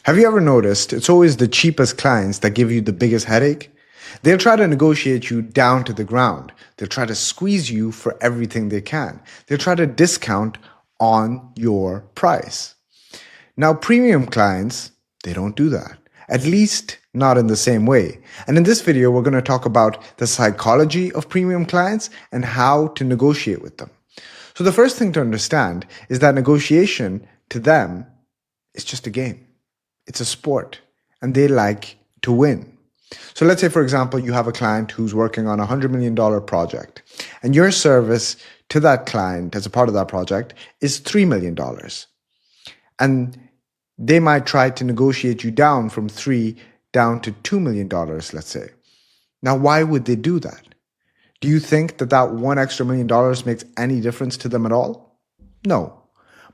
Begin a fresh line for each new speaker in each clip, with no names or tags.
Have you ever noticed it's always the cheapest clients that give you the biggest headache? They'll try to negotiate you down to the ground. They'll try to squeeze you for everything they can. They'll try to discount on your price. Now, premium clients, they don't do that. At least not in the same way. And in this video, we're going to talk about the psychology of premium clients and how to negotiate with them. So the first thing to understand is that negotiation to them is just a game. It's a sport, and they like to win. So let's say, for example, you have a client who's working on a $100 million project, and your service to that client as a part of that project is $3 million. And they might try to negotiate you down from 3 down to $2 million, let's say. Now, why would they do that? Do you think that that one extra $1 million makes any difference to them at all? No.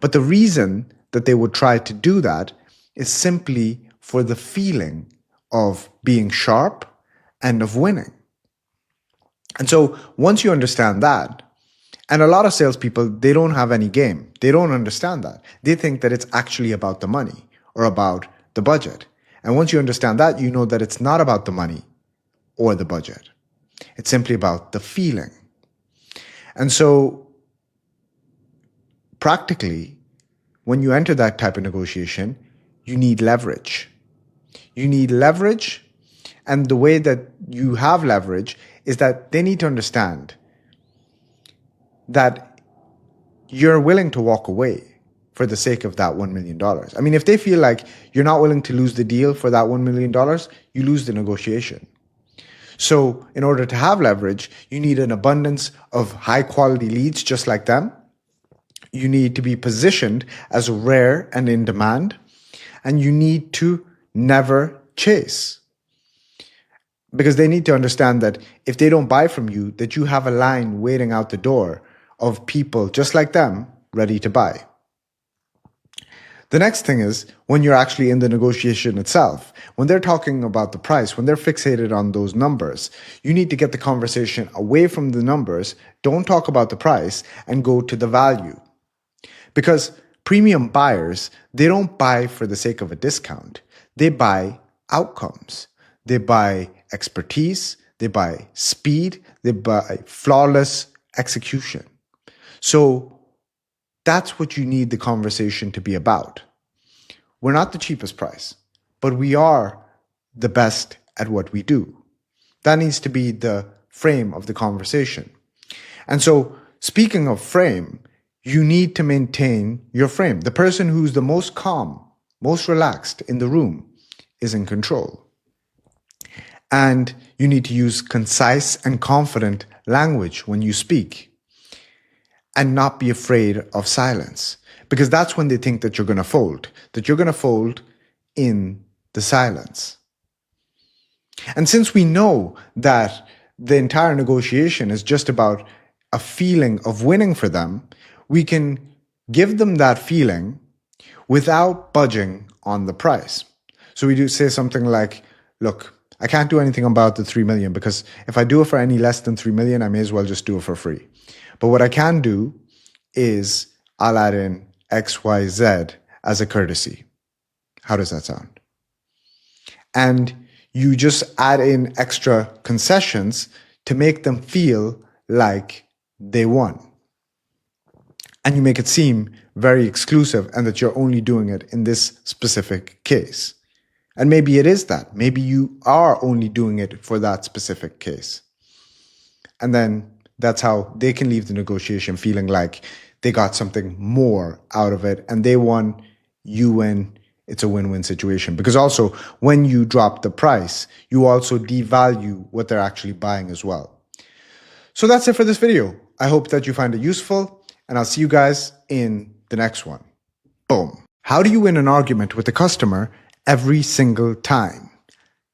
But the reason that they would try to do that is simply for the feeling of being sharp and of winning. And so once you understand that, and a lot of salespeople, they don't have any game. They don't understand that. They think that it's actually about the money or about the budget. And once you understand that, you know that it's not about the money or the budget. It's simply about the feeling. And so practically, when you enter that type of negotiation, you need leverage. You need leverage, and the way that you have leverage is that they need to understand that you're willing to walk away for the sake of that $1 million. I mean, if they feel like you're not willing to lose the deal for that $1 million, you lose the negotiation. So in order to have leverage, you need an abundance of high quality leads just like them. You need to be positioned as rare and in demand. And you need to never chase. Because they need to understand that if they don't buy from you, that you have a line waiting out the door of people just like them ready to buy. The next thing is when you're actually in the negotiation itself, when they're talking about the price, when they're fixated on those numbers, you need to get the conversation away from the numbers, don't talk about the price, and go to the value. Because premium buyers, they don't buy for the sake of a discount. They buy outcomes. They buy expertise. They buy speed. They buy flawless execution. So that's what you need the conversation to be about. We're not the cheapest price, but we are the best at what we do. That needs to be the frame of the conversation. And so speaking of frame, you need to maintain your frame. The person who's the most calm, most relaxed in the room is in control. And you need to use concise and confident language when you speak and not be afraid of silence, because that's when they think that you're going to fold in the silence. And since we know that the entire negotiation is just about a feeling of winning for them, we can give them that feeling without budging on the price. So we do say something like, look, I can't do anything about the 3 million because if I do it for any less than 3 million, I may as well just do it for free. But what I can do is I'll add in X, Y, Z as a courtesy. How does that sound? And you just add in extra concessions to make them feel like they won. And you make it seem very exclusive and that you're only doing it in this specific case. And maybe it is that. Maybe you are only doing it for that specific case. And then that's how they can leave the negotiation feeling like they got something more out of it and they won, you win. It's a win-win situation. Because also when you drop the price, you also devalue what they're actually buying as well. So that's it for this video. I hope that you find it useful. And I'll see you guys in the next one. Boom. How do you win an argument with a customer every single time?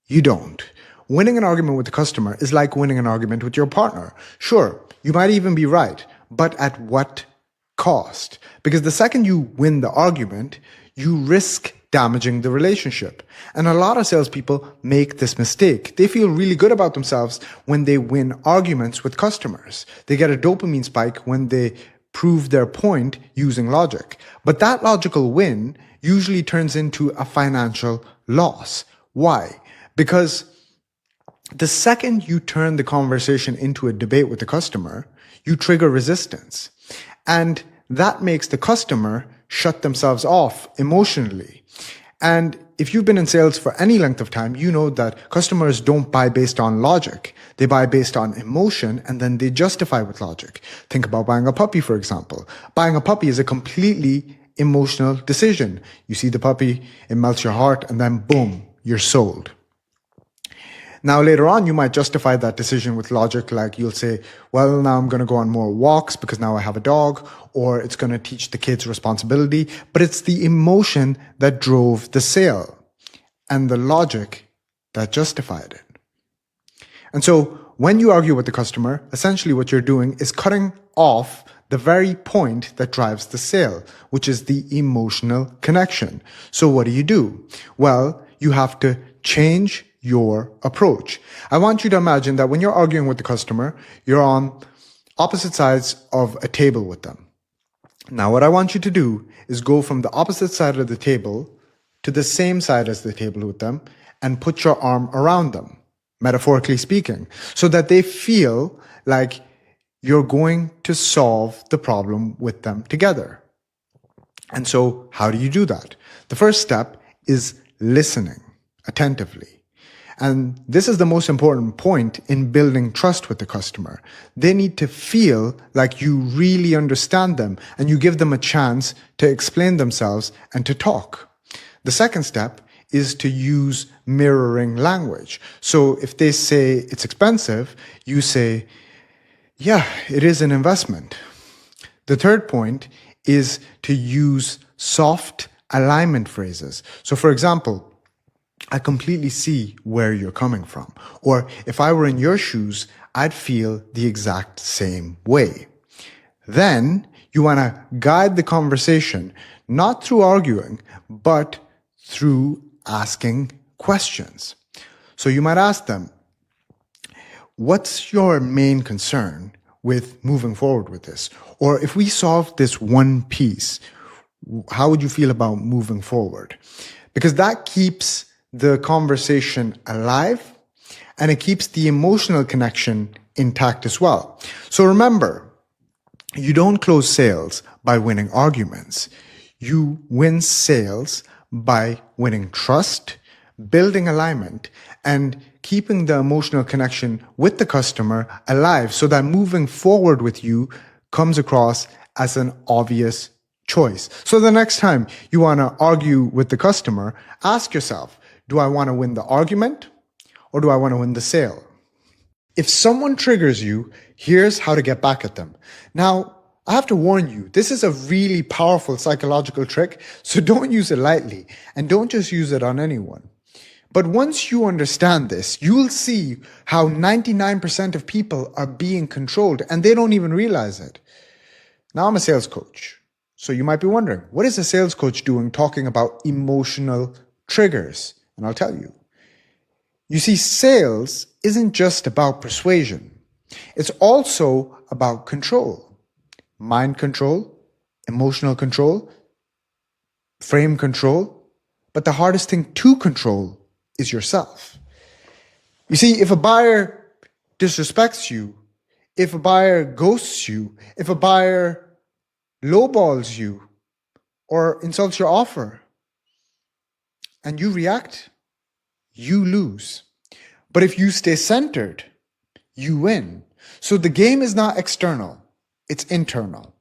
You don't. Winning an argument with a customer is like winning an argument with your partner. Sure, you might even be right, but at what cost? Because the second you win the argument, you risk damaging the relationship. And a lot of salespeople make this mistake. They feel really good about themselves when they win arguments with customers. They get a dopamine spike when they prove their point using logic. But that logical win usually turns into a financial loss. Why? Because the second you turn the conversation into a debate with the customer, you trigger resistance. And that makes the customer shut themselves off emotionally. And if you've been in sales for any length of time, you know that customers don't buy based on logic. They buy based on emotion, and then they justify with logic. Think about buying a puppy, for example. Buying a puppy is a completely emotional decision. You see the puppy, it melts your heart, and then boom, you're sold. Now, later on, you might justify that decision with logic, like you'll say, well, now I'm going to go on more walks because now I have a dog, or it's going to teach the kids responsibility. But it's the emotion that drove the sale and the logic that justified it. And so when you argue with the customer, essentially what you're doing is cutting off the very point that drives the sale, which is the emotional connection. So what do? Well, you have to change your approach. I want you to imagine that when you're arguing with the customer, you're on opposite sides of a table with them. Now, what I want you to do is go from the opposite side of the table to the same side as the table with them and put your arm around them, metaphorically speaking, so that they feel like you're going to solve the problem with them together. And so how do you do that? The first step is listening attentively. And this is the most important point in building trust with the customer. They need to feel like you really understand them and you give them a chance to explain themselves and to talk. The second step is to use mirroring language. So if they say it's expensive, you say, yeah, it is an investment. The third point is to use soft alignment phrases. So for example, I completely see where you're coming from. Or if I were in your shoes, I'd feel the exact same way. Then you want to guide the conversation, not through arguing, but through asking questions. So you might ask them, what's your main concern with moving forward with this? Or if we solve this one piece, how would you feel about moving forward? Because that keeps the conversation alive and it keeps the emotional connection intact as well. So remember, you don't close sales by winning arguments. You win sales by winning trust, building alignment, and keeping the emotional connection with the customer alive so that moving forward with you comes across as an obvious choice. So the next time you want to argue with the customer, ask yourself, do I want to win the argument or do I want to win the sale? If someone triggers you, here's how to get back at them. Now, I have to warn you, this is a really powerful psychological trick, so don't use it lightly and don't just use it on anyone. But once you understand this, you'll see how 99% of people are being controlled and they don't even realize it. Now, I'm a sales coach. So you might be wondering, what is a sales coach doing talking about emotional triggers? And I'll tell you. You see, sales isn't just about persuasion. It's also about control. Mind control, emotional control, frame control. But the hardest thing to control is yourself. You see, if a buyer disrespects you, if a buyer ghosts you, if a buyer lowballs you or insults your offer, and you react, you lose. But if you stay centered, you win. So the game is not external, it's internal.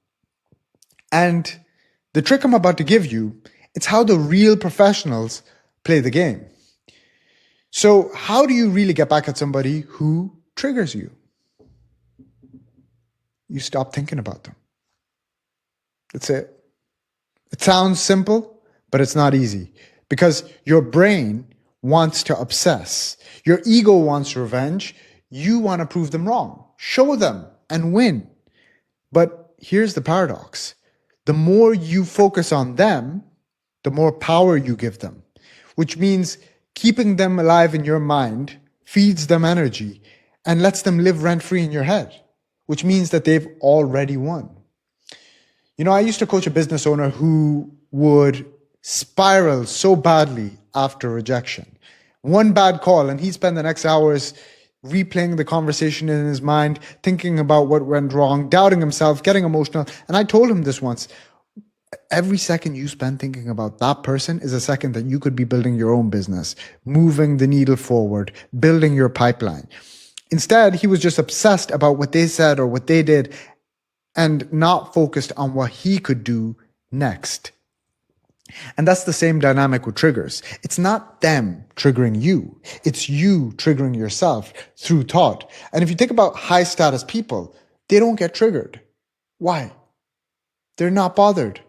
And the trick I'm about to give you, it's how the real professionals play the game. So how do you really get back at somebody who triggers you? You stop thinking about them. That's it. It sounds simple, but it's not easy. Because your brain wants to obsess. Your ego wants revenge. You want to prove them wrong. Show them and win. But here's the paradox. The more you focus on them, the more power you give them, which means keeping them alive in your mind feeds them energy and lets them live rent-free in your head, which means that they've already won. You know, I used to coach a business owner who would spiral so badly after rejection. One bad call, and he spent the next hours replaying the conversation in his mind, thinking about what went wrong, doubting himself, getting emotional. And I told him this once. Every second you spend thinking about that person is a second that you could be building your own business, moving the needle forward, building your pipeline. Instead, he was just obsessed about what they said or what they did and not focused on what he could do next. And that's the same dynamic with triggers. It's not them triggering you. It's you triggering yourself through thought. And if you think about high status people, they don't get triggered. Why? They're not bothered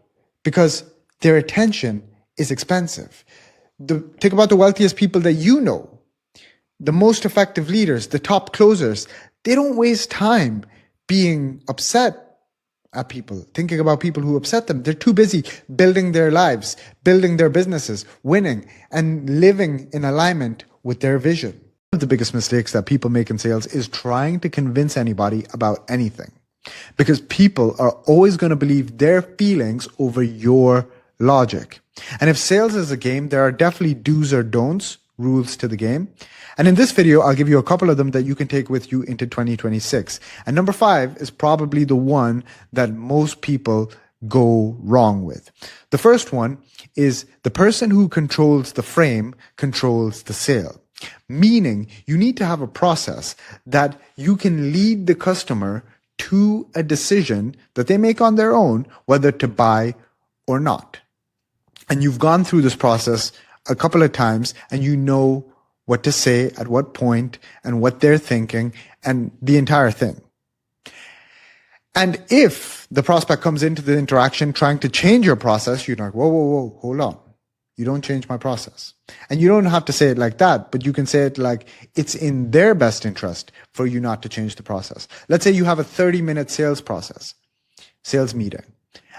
because their attention is expensive. Think about the wealthiest people that you know, the most effective leaders, the top closers. They don't waste time being upset at people, thinking about people who upset them. They're too busy building their lives, building their businesses, winning, and living in alignment with their vision. One of the biggest mistakes that people make in sales is trying to convince anybody about anything, because people are always going to believe their feelings over your logic. And if sales is a game, there are definitely do's or don'ts, rules to the game. And in this video, I'll give you a couple of them that you can take with you into 2026. And number 5 is probably the one that most people go wrong with. The first one is the person who controls the frame controls the sale. Meaning you need to have a process that you can lead the customer to a decision that they make on their own, whether to buy or not. And you've gone through this process a couple of times and you know what to say at what point and what they're thinking and the entire thing. And if the prospect comes into the interaction trying to change your process, you're like, whoa, hold on. You don't change my process. And you don't have to say it like that, but you can say it like it's in their best interest for you not to change the process. Let's say you have a 30-minute sales process, sales meeting,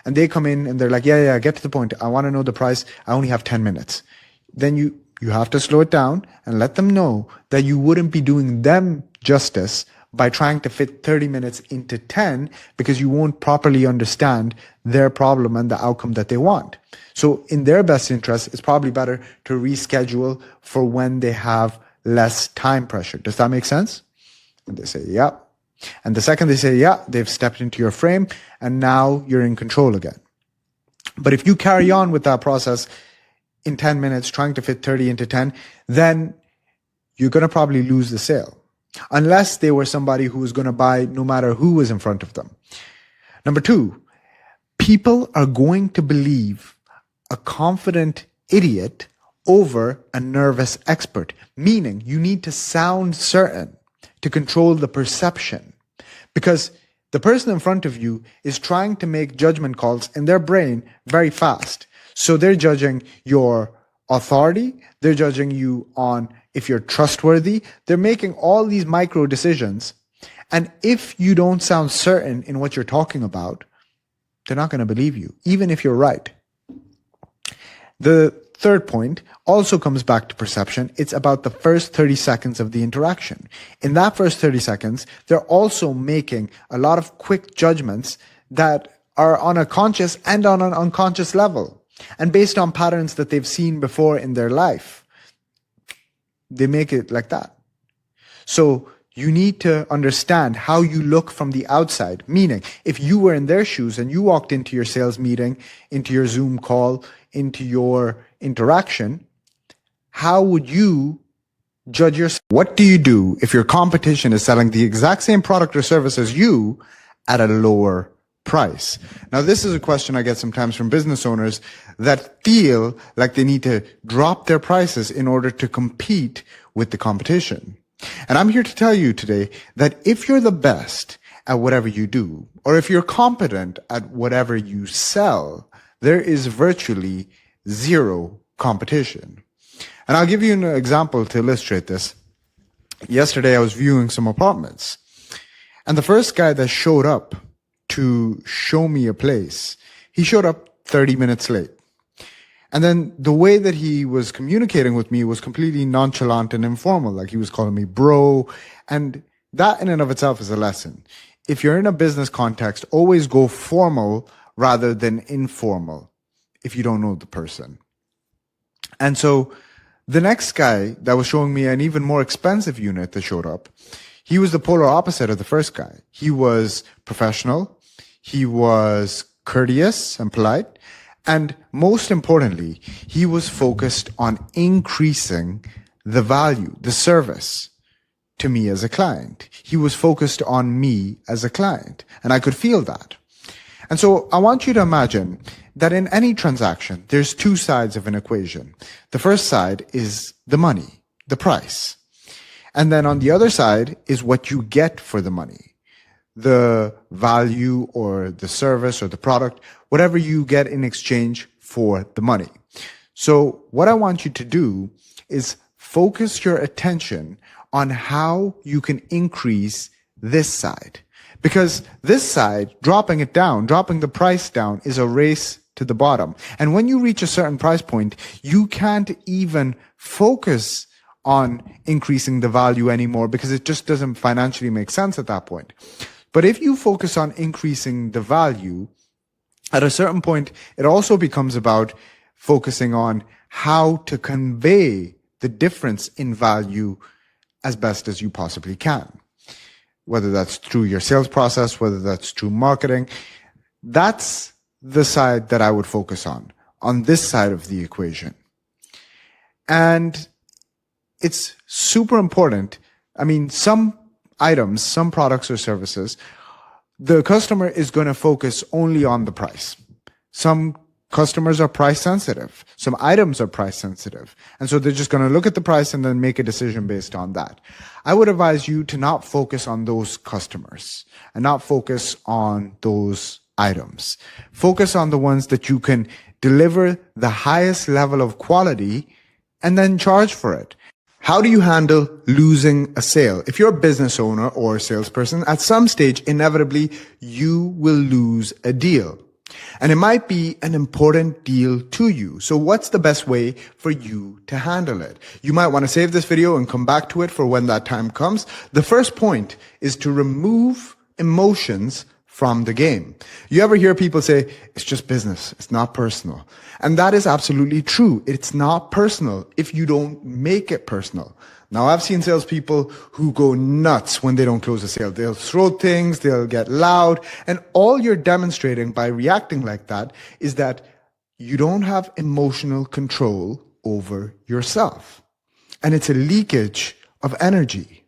and they come in and they're like, yeah, get to the point. I want to know the price. I only have 10 minutes. Then you have to slow it down and let them know that you wouldn't be doing them justice by trying to fit 30 minutes into 10 because you won't properly understand their problem and the outcome that they want. So in their best interest, it's probably better to reschedule for when they have less time pressure. Does that make sense? And they say, yeah. And the second they say, yeah, they've stepped into your frame and now you're in control again. But if you carry on with that process in 10 minutes, trying to fit 30 into 10, then you're going to probably lose the sale. Unless they were somebody who was going to buy no matter who was in front of them. Number 2, people are going to believe a confident idiot over a nervous expert, meaning you need to sound certain to control the perception, because the person in front of you is trying to make judgment calls in their brain very fast. So they're judging your authority, they're judging you on if you're trustworthy, they're making all these micro decisions. And if you don't sound certain in what you're talking about, they're not going to believe you, even if you're right. The third point also comes back to perception. It's about the first 30 seconds of the interaction. In that first 30 seconds, they're also making a lot of quick judgments that are on a conscious and on an unconscious level. And based on patterns that they've seen before in their life, they make it like that. So you need to understand how you look from the outside. Meaning, if you were in their shoes and you walked into your sales meeting, into your Zoom call, into your interaction, how would you judge yourself? What do you do if your competition is selling the exact same product or service as you at a lower price? Now, this is a question I get sometimes from business owners that feel like they need to drop their prices in order to compete with the competition. And I'm here to tell you today that if you're the best at whatever you do, or if you're competent at whatever you sell, there is virtually zero competition. And I'll give you an example to illustrate this. Yesterday, I was viewing some apartments, and the first guy that showed up to show me a place, he showed up 30 minutes late. And then the way that he was communicating with me was completely nonchalant and informal. Like he was calling me bro. And that in and of itself is a lesson. If you're in a business context, always go formal rather than informal. if you don't know the person. And so the next guy that was showing me an even more expensive unit that showed up, he was the polar opposite of the first guy. He was professional. He was courteous and polite. And most importantly, he was focused on increasing the value, the service to me as a client. He was focused on me as a client, and I could feel that. And so I want you to imagine that in any transaction, there's two sides of an equation. The first side is the money, the price. And then on the other side is what you get for the money, the value or the service or the product, whatever you get in exchange for the money. So what I want you to do is focus your attention on how you can increase this side. Because this side, dropping it down, dropping the price down, is a race to the bottom. And when you reach a certain price point, you can't even focus on increasing the value anymore because it just doesn't financially make sense at that point. But if you focus on increasing the value, at a certain point, it also becomes about focusing on how to convey the difference in value as best as you possibly can. Whether that's through your sales process, whether that's through marketing, that's the side that I would focus on this side of the equation. And it's super important. I mean, some items, some products or services, the customer is going to focus only on the price. Some customers are price sensitive. Some items are price sensitive. And so they're just going to look at the price and then make a decision based on that. I would advise you to not focus on those customers and not focus on those items. Focus on the ones that you can deliver the highest level of quality and then charge for it. How do you handle losing a sale? If you're a business owner or a salesperson, at some stage, inevitably, you will lose a deal. And it might be an important deal to you. So what's the best way for you to handle it? You might want to save this video and come back to it for when that time comes. The first point is to remove emotions from the game. You ever hear people say, it's just business, it's not personal. And that is absolutely true. It's not personal if you don't make it personal. Now, I've seen salespeople who go nuts when they don't close a sale. They'll throw things, they'll get loud, and all you're demonstrating by reacting like that is that you don't have emotional control over yourself. And it's a leakage of energy.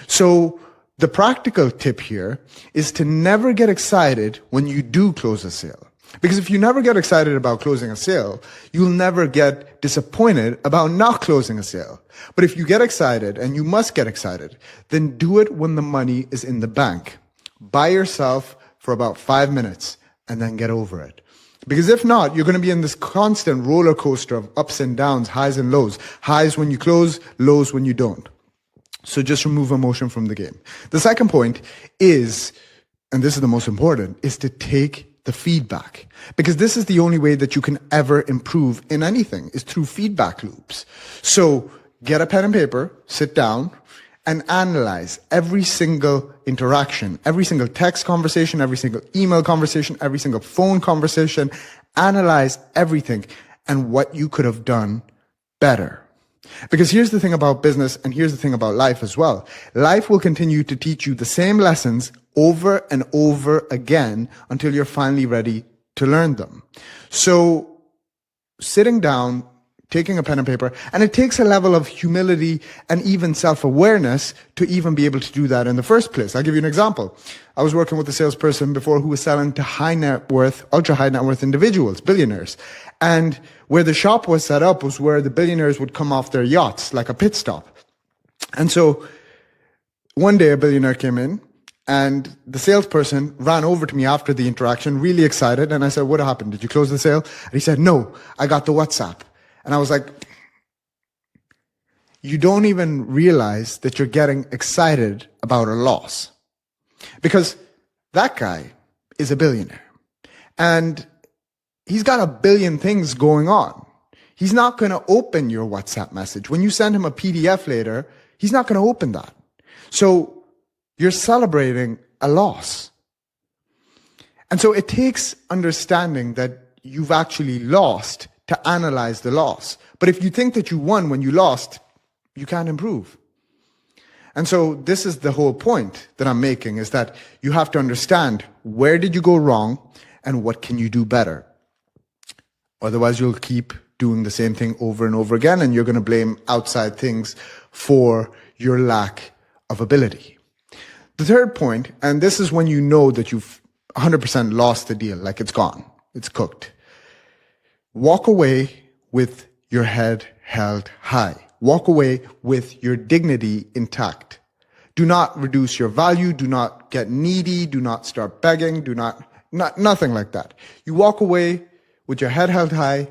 So the practical tip here is to never get excited when you do close a sale. Because if you never get excited about closing a sale, you'll never get disappointed about not closing a sale. But if you get excited, and you must get excited, then do it when the money is in the bank. Buy yourself for about 5 minutes and then get over it. Because if not, you're going to be in this constant roller coaster of ups and downs, highs and lows. Highs when you close, lows when you don't. So just remove emotion from the game. The second point is, and this is the most important, is to take the feedback. Because this is the only way that you can ever improve in anything, is through feedback loops. So get a pen and paper, sit down, and analyze every single interaction, every single text conversation, every single email conversation, every single phone conversation. Analyze everything and what you could have done better. Because here's the thing about business, and here's the thing about life as well. Life will continue to teach you the same lessons over and over again until you're finally ready to learn them. So sitting down, taking a pen and paper, and it takes a level of humility and even self-awareness to even be able to do that in the first place. I'll give you an example. I was working with a salesperson before who was selling to high net worth, ultra high net worth individuals, billionaires. And where the shop was set up was where the billionaires would come off their yachts, like a pit stop. And so one day a billionaire came in, and the salesperson ran over to me after the interaction, really excited. And I said, what happened? Did you close the sale? And he said, no, I got the WhatsApp. And I was like, you don't even realize that you're getting excited about a loss. Because that guy is a billionaire. And he's got a billion things going on. He's not going to open your WhatsApp message. When you send him a PDF later, he's not going to open that. So you're celebrating a loss. And so it takes understanding that you've actually lost to analyze the loss. But if you think that you won when you lost, you can't improve. And so this is the whole point that I'm making, is that you have to understand where did you go wrong and what can you do better. Otherwise, you'll keep doing the same thing over and over again, and you're going to blame outside things for your lack of ability. The third point, and this is when you know that you've 100% lost the deal, like it's gone, it's cooked. Walk away with your head held high. Walk away with your dignity intact. Do not reduce your value. Do not get needy. Do not start begging. Nothing like that. You walk away with your head held high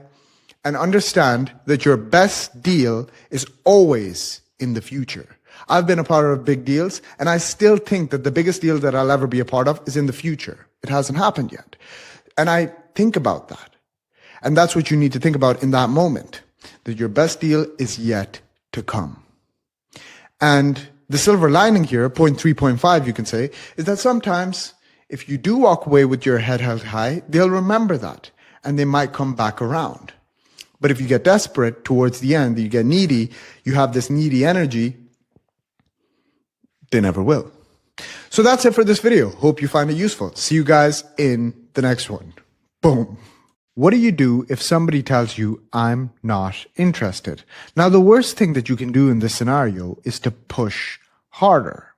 and understand that your best deal is always in the future. I've been a part of big deals, and I still think that the biggest deal that I'll ever be a part of is in the future. It hasn't happened yet. And I think about that. And that's what you need to think about in that moment, that your best deal is yet to come. And the silver lining here, point 3.5, you can say, is that sometimes if you do walk away with your head held high, they'll remember that and they might come back around. But if you get desperate towards the end, you get needy, you have this needy energy, they never will. So that's it for this video. Hope you find it useful. See you guys in the next one. Boom. What do you do if somebody tells you, I'm not interested? Now, the worst thing that you can do in this scenario is to push harder.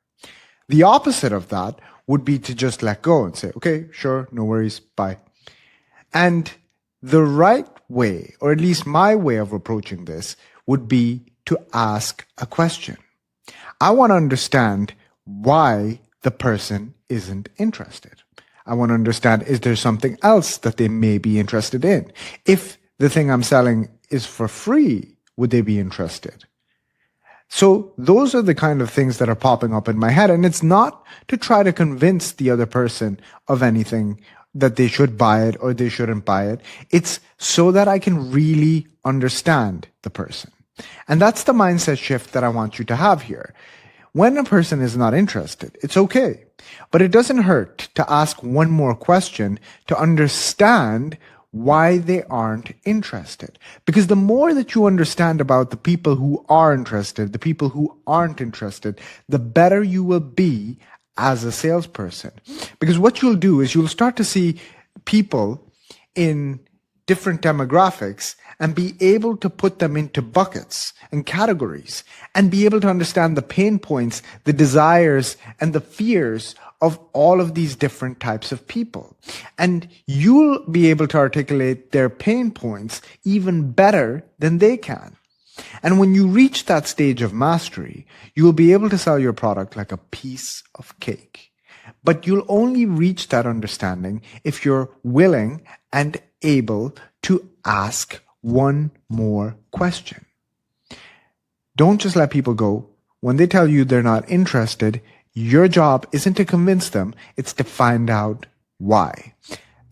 The opposite of that would be to just let go and say, okay, sure, no worries, bye. And the right way, or at least my way of approaching this, would be to ask a question. I want to understand why the person isn't interested. I want to understand, is there something else that they may be interested in? If the thing I'm selling is for free, would they be interested? So those are the kind of things that are popping up in my head. And it's not to try to convince the other person of anything, that they should buy it or they shouldn't buy it. It's so that I can really understand the person. And that's the mindset shift that I want you to have here. When a person is not interested, it's okay. But it doesn't hurt to ask one more question to understand why they aren't interested. Because the more that you understand about the people who are interested, the people who aren't interested, the better you will be as a salesperson. Because what you'll do is you'll start to see people in different demographics and be able to put them into buckets and categories and be able to understand the pain points, the desires, and the fears of all of these different types of people. And you'll be able to articulate their pain points even better than they can. And when you reach that stage of mastery, you will be able to sell your product like a piece of cake. But you'll only reach that understanding if you're willing and able to ask one more question. Don't just let people go. When they tell you they're not interested, your job isn't to convince them, it's to find out why.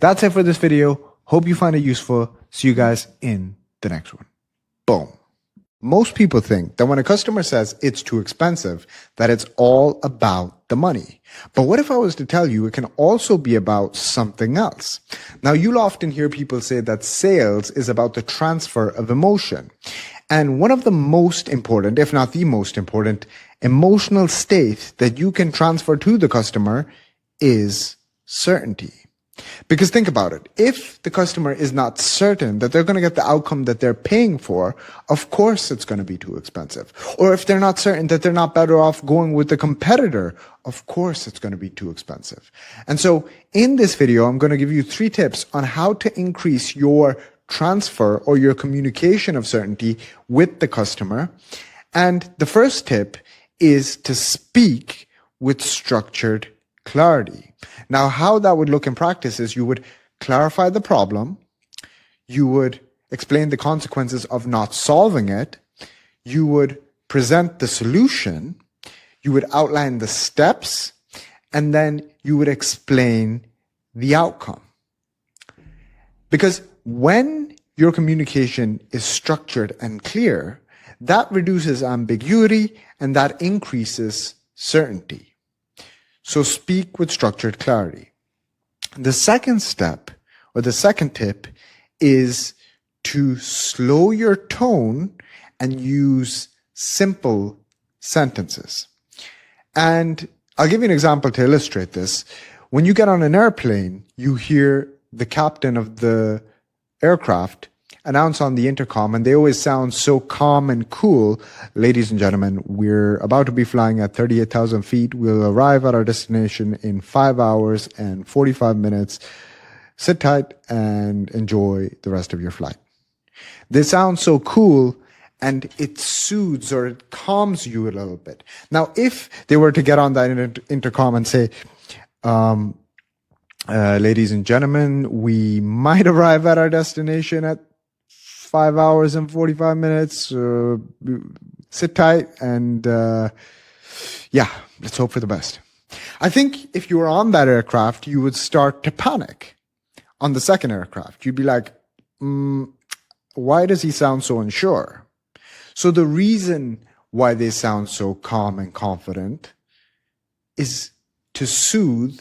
That's it for this video. Hope you find it useful. See you guys in the next one. Boom. Most people think that when a customer says it's too expensive, that it's all about the money. But what if I was to tell you it can also be about something else? Now, you'll often hear people say that sales is about the transfer of emotion. And one of the most important, if not the most important, emotional state that you can transfer to the customer is certainty. Because think about it. If the customer is not certain that they're going to get the outcome that they're paying for, of course it's going to be too expensive. Or if they're not certain that they're not better off going with the competitor, of course it's going to be too expensive. And so in this video, I'm going to give you 3 tips on how to increase your transfer or your communication of certainty with the customer. And the first tip is to speak with structured clarity. Now, how that would look in practice is you would clarify the problem, you would explain the consequences of not solving it, you would present the solution, you would outline the steps, and then you would explain the outcome. Because when your communication is structured and clear, that reduces ambiguity and that increases certainty. So speak with structured clarity. The second step, or the second tip, is to slow your tone and use simple sentences. And I'll give you an example to illustrate this. When you get on an airplane, you hear the captain of the aircraft announce on the intercom, and they always sound so calm and cool. Ladies and gentlemen, we're about to be flying at 38,000 feet. We'll arrive at our destination in 5 hours and 45 minutes. Sit tight and enjoy the rest of your flight. They sound so cool, and it soothes or it calms you a little bit. Now, if they were to get on that intercom and say, ladies and gentlemen, we might arrive at our destination at 5 hours and 45 minutes. Sit tight and, let's hope for the best. I think if you were on that aircraft, you would start to panic. On the second aircraft, you'd be like, why does he sound so unsure? So the reason why they sound so calm and confident is to soothe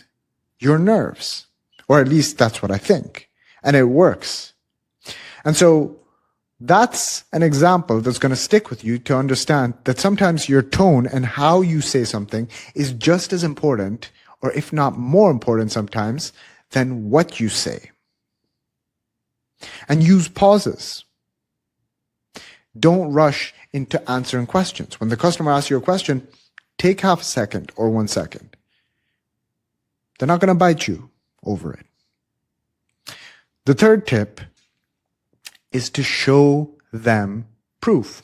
your nerves, or at least that's what I think. And it works. And so that's an example that's going to stick with you to understand that sometimes your tone and how you say something is just as important, or if not more important sometimes, than what you say. And use pauses. Don't rush into answering questions. When the customer asks you a question, take half a second or 1 second. They're not going to bite you over it. The third tip is to show them proof.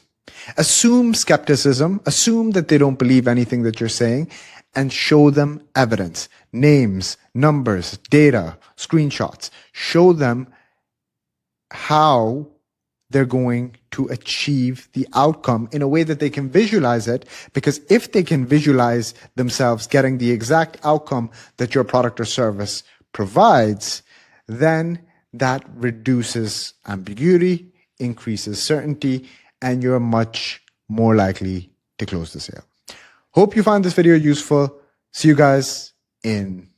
Assume skepticism, assume that they don't believe anything that you're saying, and show them evidence, names, numbers, data, screenshots. Show them how they're going to achieve the outcome in a way that they can visualize it, because if they can visualize themselves getting the exact outcome that your product or service provides, then that reduces ambiguity, increases certainty, and you're much more likely to close the sale. Hope you found this video useful. See you guys in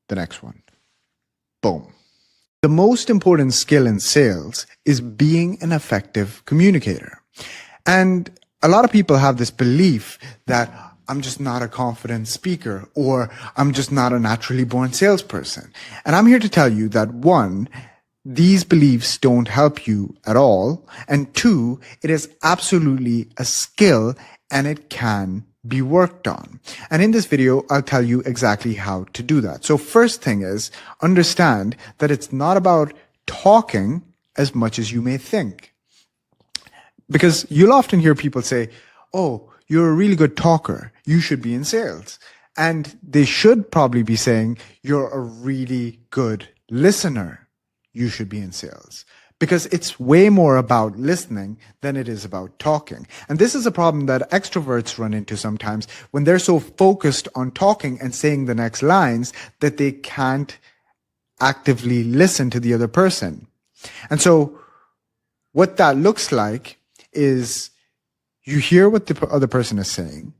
the next one. Boom. The most important skill in sales is being an effective communicator. And a lot of people have this belief that I'm just not a confident speaker, or I'm just not a naturally born salesperson. And I'm here to tell you that 1, these beliefs don't help you at all. And 2, it is absolutely a skill and it can be worked on. And in this video, I'll tell you exactly how to do that. So first thing is, understand that it's not about talking as much as you may think. Because you'll often hear people say, oh, you're a really good talker. You should be in sales. And they should probably be saying, you're a really good listener. You should be in sales. Because it's way more about listening than it is about talking. And this is a problem that extroverts run into sometimes when they're so focused on talking and saying the next lines that they can't actively listen to the other person. And so what that looks like is you hear what the other person is saying,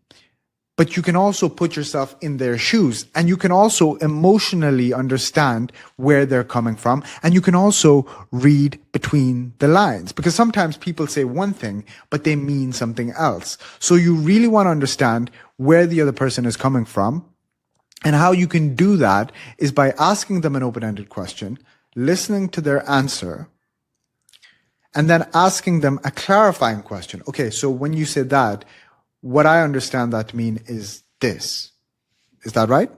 but you can also put yourself in their shoes, and you can also emotionally understand where they're coming from, and you can also read between the lines, because sometimes people say one thing, but they mean something else. So you really want to understand where the other person is coming from, and how you can do that is by asking them an open-ended question, listening to their answer, and then asking them a clarifying question. Okay, so when you say that, what I understand that to mean is this. Is that right?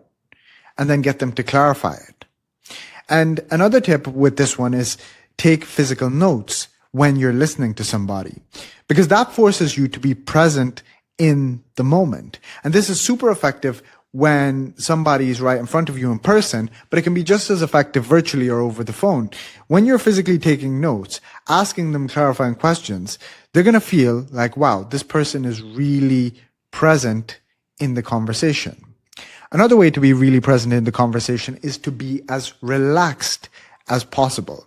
And then get them to clarify it. And another tip with this one is take physical notes when you're listening to somebody, because that forces you to be present in the moment. And this is super effective when somebody is right in front of you in person, but it can be just as effective virtually or over the phone. When you're physically taking notes, asking them clarifying questions, they're going to feel like, wow, this person is really present in the conversation. Another way to be really present in the conversation is to be as relaxed as possible.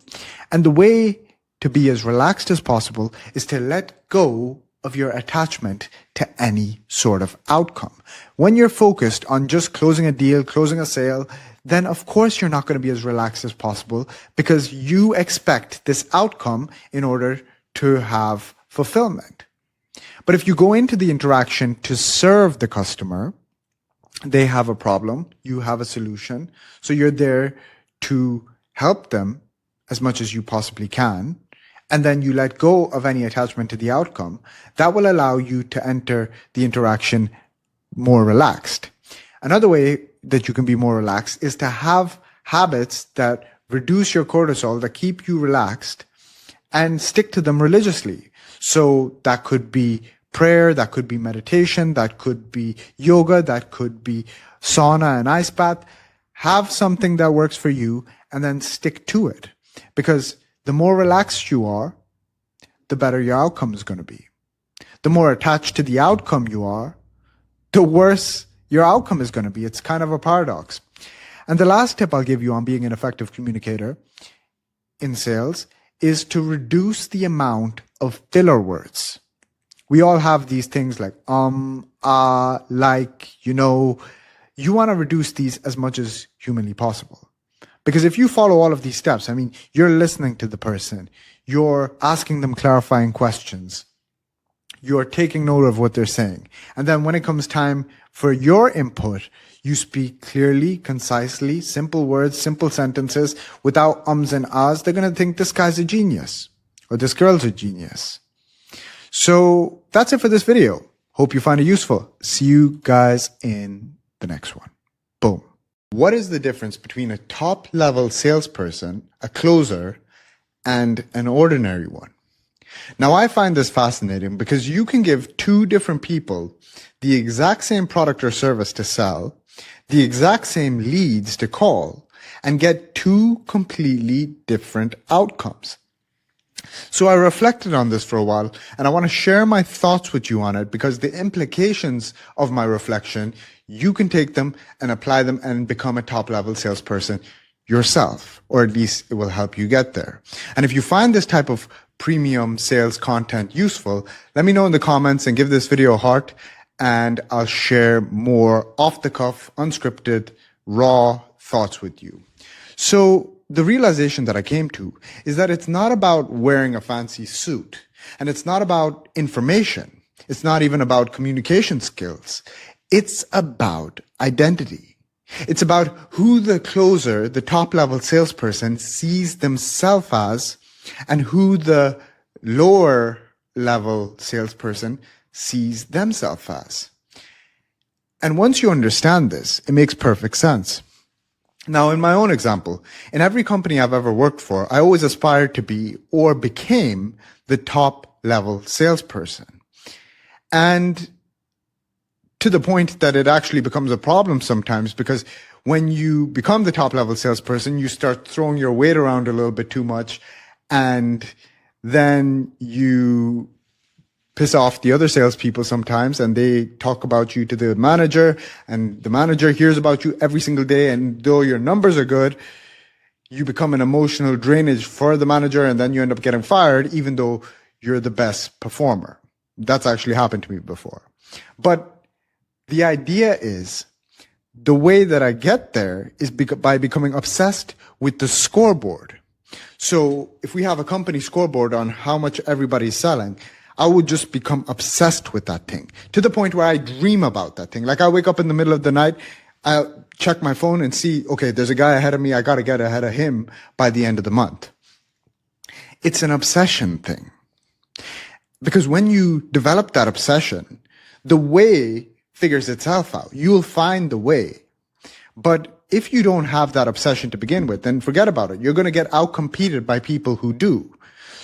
And the way to be as relaxed as possible is to let go of your attachment to any sort of outcome. When you're focused on just closing a deal, closing a sale, then of course you're not going to be as relaxed as possible because you expect this outcome in order to have fulfillment. But if you go into the interaction to serve the customer, they have a problem, you have a solution, so you're there to help them as much as you possibly can, and then you let go of any attachment to the outcome, that will allow you to enter the interaction more relaxed. Another way that you can be more relaxed is to have habits that reduce your cortisol, that keep you relaxed, and stick to them religiously. So that could be prayer, that could be meditation, that could be yoga, that could be sauna and ice bath. Have something that works for you and then stick to it. Because the more relaxed you are, the better your outcome is going to be. The more attached to the outcome you are, the worse your outcome is going to be. It's kind of a paradox. And the last tip I'll give you on being an effective communicator in sales is to reduce the amount of filler words. We all have these things like like, you want to reduce these as much as humanly possible. Because if you follow all of these steps, you're listening to the person, you're asking them clarifying questions, you're taking note of what they're saying. And then when it comes time for your input, you speak clearly, concisely, simple words, simple sentences, without ums and ahs. They're going to think this guy's a genius or this girl's a genius. So that's it for this video. Hope you find it useful. See you guys in the next one. Boom. What is the difference between a top-level salesperson, a closer, and an ordinary one? Now, I find this fascinating because you can give two different people the exact same product or service to sell, the exact same leads to call, and get two completely different outcomes. So I reflected on this for a while, and I want to share my thoughts with you on it because the implications of my reflection, you can take them and apply them and become a top-level salesperson yourself, or at least it will help you get there. And if you find this type of premium sales content useful, let me know in the comments and give this video a heart, and I'll share more off-the-cuff, unscripted, raw thoughts with you. So the realization that I came to is that it's not about wearing a fancy suit, and it's not about information. It's not even about communication skills. It's about identity. It's about who the closer, the top-level salesperson sees themselves as, and who the lower-level salesperson sees themselves as. And once you understand this, it makes perfect sense. Now, in my own example, in every company I've ever worked for, I always aspired to be or became the top-level salesperson. And to the point that it actually becomes a problem sometimes, because when you become the top-level salesperson, you start throwing your weight around a little bit too much, and then you piss off the other salespeople sometimes, and they talk about you to the manager, and the manager hears about you every single day, and though your numbers are good, you become an emotional drainage for the manager, and then you end up getting fired, even though you're the best performer. That's actually happened to me before. But the idea is, the way that I get there is by becoming obsessed with the scoreboard. So if we have a company scoreboard on how much everybody's selling, I would just become obsessed with that thing to the point where I dream about that thing. Like I wake up in the middle of the night, I'll check my phone and see, okay, there's a guy ahead of me. I got to get ahead of him by the end of the month. It's an obsession thing. Because when you develop that obsession, the way figures itself out. You'll find the way. But if you don't have that obsession to begin with, then forget about it. You're going to get outcompeted by people who do.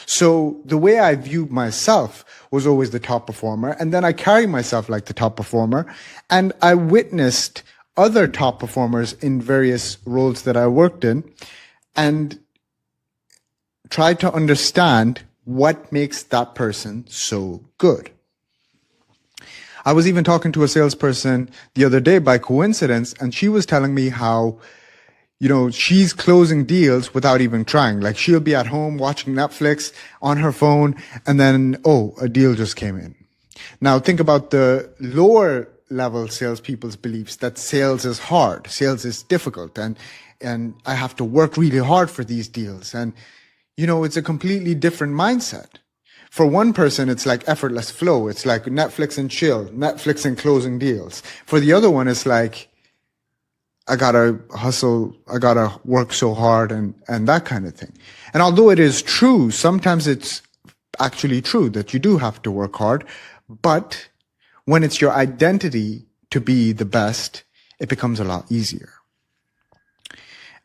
So the way I viewed myself was always the top performer. And then I carry myself like the top performer. And I witnessed other top performers in various roles that I worked in and tried to understand what makes that person so good. I was even talking to a salesperson the other day by coincidence, and she was telling me how, she's closing deals without even trying. Like she'll be at home watching Netflix on her phone, and then, a deal just came in. Now think about the lower level salespeople's beliefs that sales is hard, sales is difficult, and I have to work really hard for these deals. And, it's a completely different mindset. For one person, it's like effortless flow. It's like Netflix and chill, Netflix and closing deals. For the other one, it's like, I gotta hustle, I gotta work so hard and that kind of thing. And although it is true, sometimes it's actually true that you do have to work hard, but when it's your identity to be the best, it becomes a lot easier.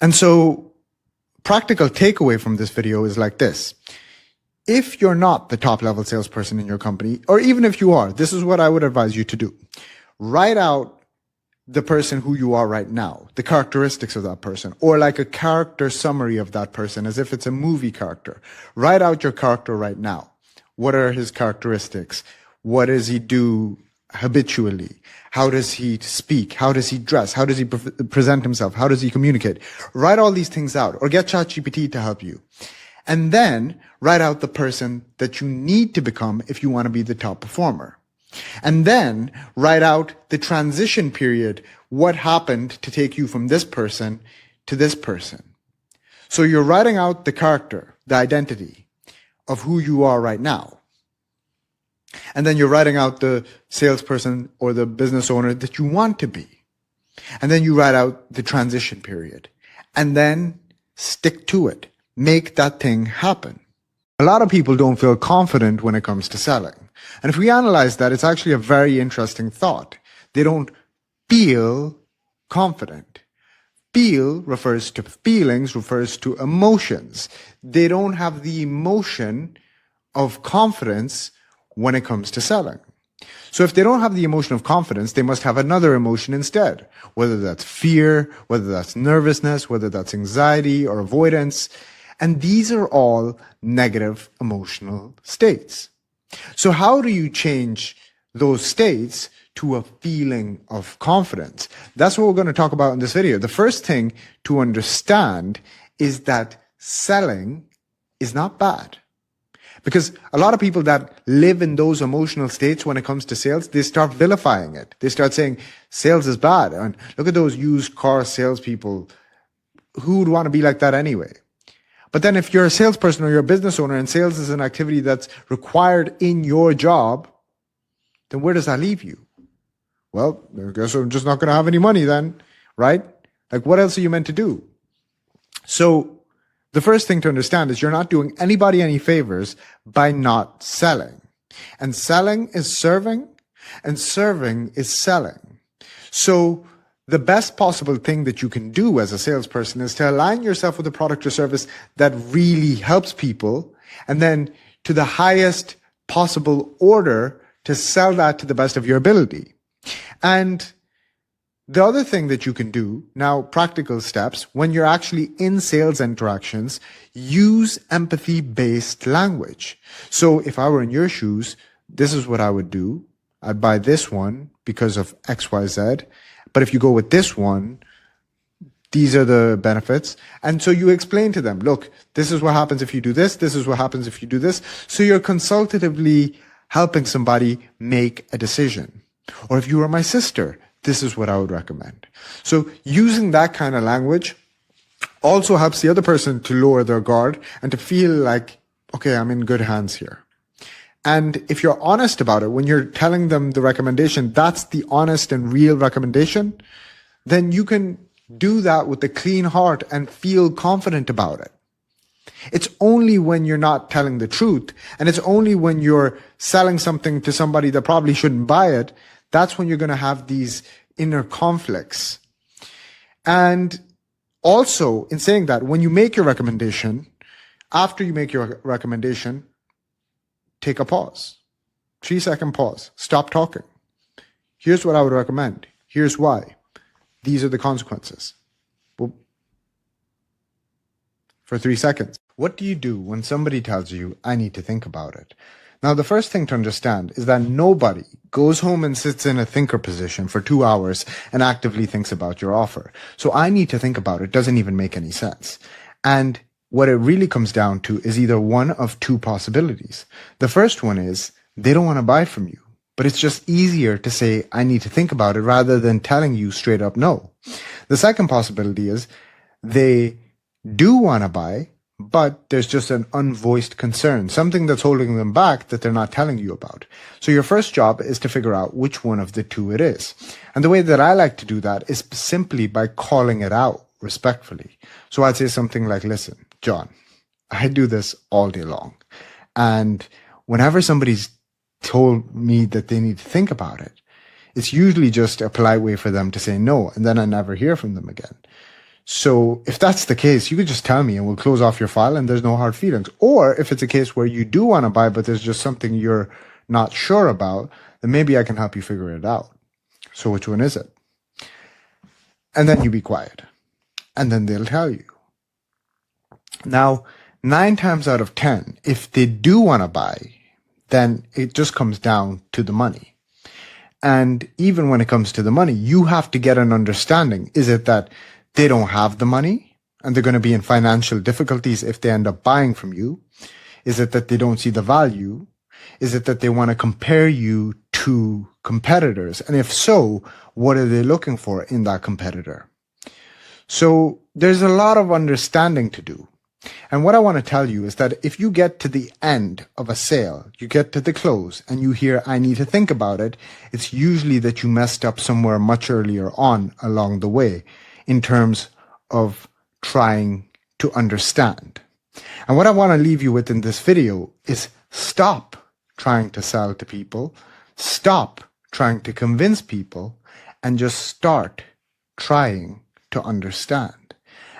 And so, practical takeaway from this video is like this. If you're not the top level salesperson in your company, or even if you are, this is what I would advise you to do. Write out the person who you are right now, the characteristics of that person, or like a character summary of that person as if it's a movie character. Write out your character right now. What are his characteristics? What does he do habitually? How does he speak? How does he dress? How does he present himself? How does he communicate? Write all these things out, or get ChatGPT to help you. And then write out the person that you need to become if you want to be the top performer. And then write out the transition period, what happened to take you from this person to this person. So you're writing out the character, the identity of who you are right now. And then you're writing out the salesperson or the business owner that you want to be. And then you write out the transition period. And then stick to it. Make that thing happen. A lot of people don't feel confident when it comes to selling. And if we analyze that, it's actually a very interesting thought. They don't feel confident. Feel refers to feelings, refers to emotions. They don't have the emotion of confidence when it comes to selling. So if they don't have the emotion of confidence, they must have another emotion instead, whether that's fear, whether that's nervousness, whether that's anxiety or avoidance. And these are all negative emotional states. So how do you change those states to a feeling of confidence? That's what we're going to talk about in this video. The first thing to understand is that selling is not bad. Because a lot of people that live in those emotional states when it comes to sales, they start vilifying it. They start saying sales is bad. And look at those used car salespeople. Who would want to be like that anyway? But then if you're a salesperson or you're a business owner and sales is an activity that's required in your job, then where does that leave you? Well, I guess I'm just not going to have any money then, right? Like, what else are you meant to do? So the first thing to understand is you're not doing anybody any favors by not selling. And selling is serving, and serving is selling. So the best possible thing that you can do as a salesperson is to align yourself with a product or service that really helps people, and then to the highest possible order to sell that to the best of your ability. And the other thing that you can do, now practical steps, when you're actually in sales interactions, use empathy-based language. So if I were in your shoes, this is what I would do. I'd buy this one because of X, Y, Z. But if you go with this one, these are the benefits. And so you explain to them, look, this is what happens if you do this. This is what happens if you do this. So you're consultatively helping somebody make a decision. Or if you were my sister, this is what I would recommend. So using that kind of language also helps the other person to lower their guard and to feel like, okay, I'm in good hands here. And if you're honest about it, when you're telling them the recommendation, that's the honest and real recommendation, then you can do that with a clean heart and feel confident about it. It's only when you're not telling the truth, and it's only when you're selling something to somebody that probably shouldn't buy it, that's when you're going to have these inner conflicts. And also, in saying that, when you make your recommendation, after you make your recommendation, take a pause. 3-second pause. Stop talking. Here's what I would recommend. Here's why. These are the consequences. Well, for 3 seconds. What do you do when somebody tells you, I need to think about it? Now, the first thing to understand is that nobody goes home and sits in a thinker position for 2 hours and actively thinks about your offer. So I need to think about it doesn't even make any sense. And what it really comes down to is either one of two possibilities. The first one is they don't want to buy from you, but it's just easier to say, I need to think about it rather than telling you straight up no. The second possibility is they do want to buy, but there's just an unvoiced concern, something that's holding them back that they're not telling you about. So your first job is to figure out which one of the two it is. And the way that I like to do that is simply by calling it out respectfully. So I'd say something like, listen, John, I do this all day long. And whenever somebody's told me that they need to think about it, it's usually just a polite way for them to say no, and then I never hear from them again. So if that's the case, you could just tell me and we'll close off your file and there's no hard feelings. Or if it's a case where you do want to buy, but there's just something you're not sure about, then maybe I can help you figure it out. So which one is it? And then you be quiet. And then they'll tell you. Now, 9 times out of 10, if they do want to buy, then it just comes down to the money. And even when it comes to the money, you have to get an understanding. Is it that they don't have the money and they're going to be in financial difficulties if they end up buying from you? Is it that they don't see the value? Is it that they want to compare you to competitors? And if so, what are they looking for in that competitor? So there's a lot of understanding to do. And what I want to tell you is that if you get to the end of a sale, you get to the close and you hear, I need to think about it, it's usually that you messed up somewhere much earlier on along the way in terms of trying to understand. And what I want to leave you with in this video is stop trying to sell to people, stop trying to convince people, and just start trying to understand.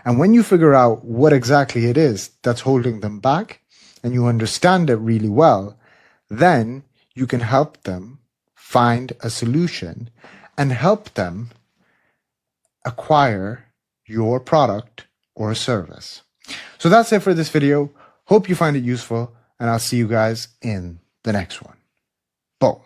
And when you figure out what exactly it is that's holding them back and you understand it really well, then you can help them find a solution and help them acquire your product or service. So that's it for this video. Hope you find it useful, and I'll see you guys in the next one. Boom.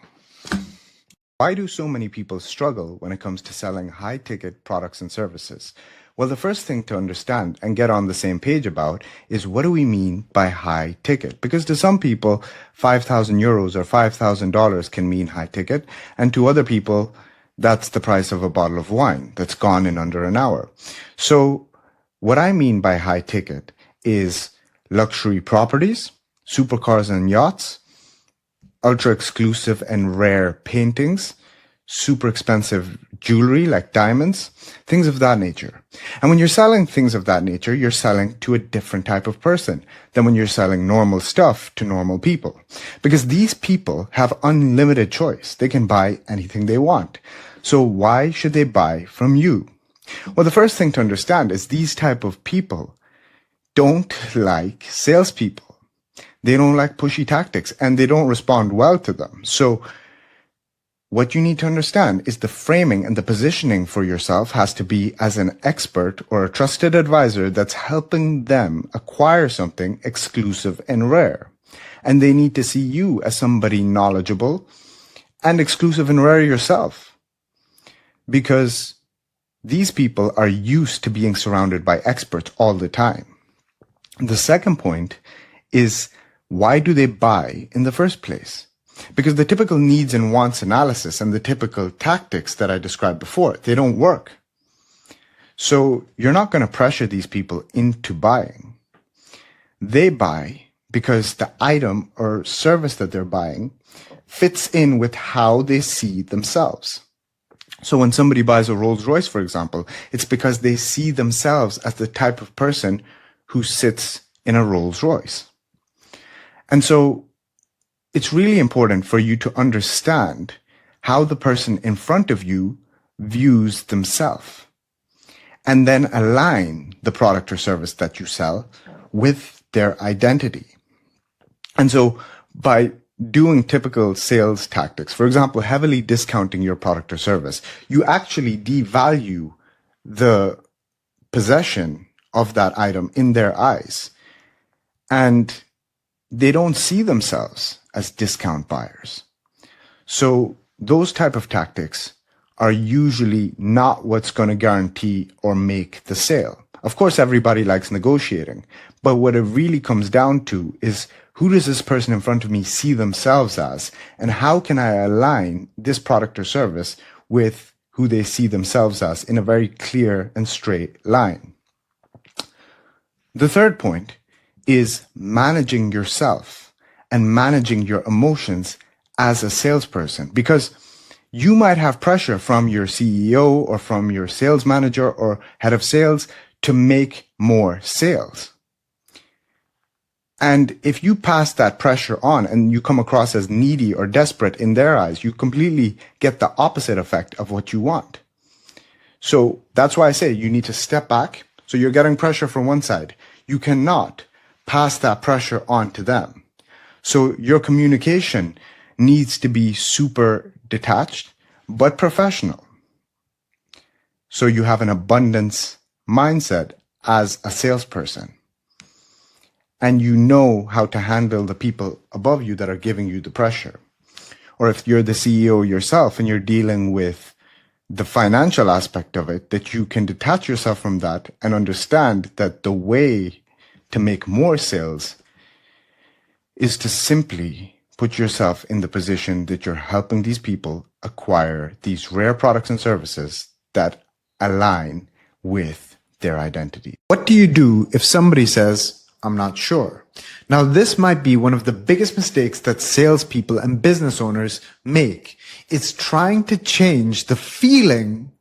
Why do so many people struggle when it comes to selling high-ticket products and services? Well, the first thing to understand and get on the same page about is what do we mean by high ticket? Because to some people, 5,000 euros or $5,000 can mean high ticket, and to other people, that's the price of a bottle of wine that's gone in under an hour. So what I mean by high ticket is luxury properties, supercars and yachts, ultra exclusive and rare paintings, super expensive jewelry like diamonds, things of that nature. And when you're selling things of that nature, you're selling to a different type of person than when you're selling normal stuff to normal people. Because these people have unlimited choice. They can buy anything they want. So why should they buy from you? Well, the first thing to understand is these type of people don't like salespeople. They don't like pushy tactics and they don't respond well to them. So what you need to understand is the framing and the positioning for yourself has to be as an expert or a trusted advisor that's helping them acquire something exclusive and rare. And they need to see you as somebody knowledgeable and exclusive and rare yourself. Because these people are used to being surrounded by experts all the time. The second point is, why do they buy in the first place? Because the typical needs and wants analysis and the typical tactics that I described before, they don't work. So you're not going to pressure these people into buying. They buy because the item or service that they're buying fits in with how they see themselves. So when somebody buys a Rolls Royce, for example, it's because they see themselves as the type of person who sits in a Rolls Royce. And so it's really important for you to understand how the person in front of you views themselves, and then align the product or service that you sell with their identity. And so by doing typical sales tactics, for example, heavily discounting your product or service, you actually devalue the possession of that item in their eyes. And they don't see themselves as discount buyers. So those type of tactics are usually not what's going to guarantee or make the sale. Of course, everybody likes negotiating, but what it really comes down to is who does this person in front of me see themselves as, and how can I align this product or service with who they see themselves as in a very clear and straight line. The third point is managing yourself and managing your emotions as a salesperson, because you might have pressure from your CEO or from your sales manager or head of sales to make more sales. And if you pass that pressure on and you come across as needy or desperate in their eyes, you completely get the opposite effect of what you want. So that's why I say you need to step back. So you're getting pressure from one side. You cannot pass that pressure on to them. So your communication needs to be super detached, but professional. So you have an abundance mindset as a salesperson. And you know how to handle the people above you that are giving you the pressure. Or if you're the CEO yourself and you're dealing with the financial aspect of it, that you can detach yourself from that and understand that the way to make more sales is to simply put yourself in the position that you're helping these people acquire these rare products and services that align with their identity. What do you do if somebody says, I'm not sure? Now, this might be one of the biggest mistakes that salespeople and business owners make. It's trying to change the feeling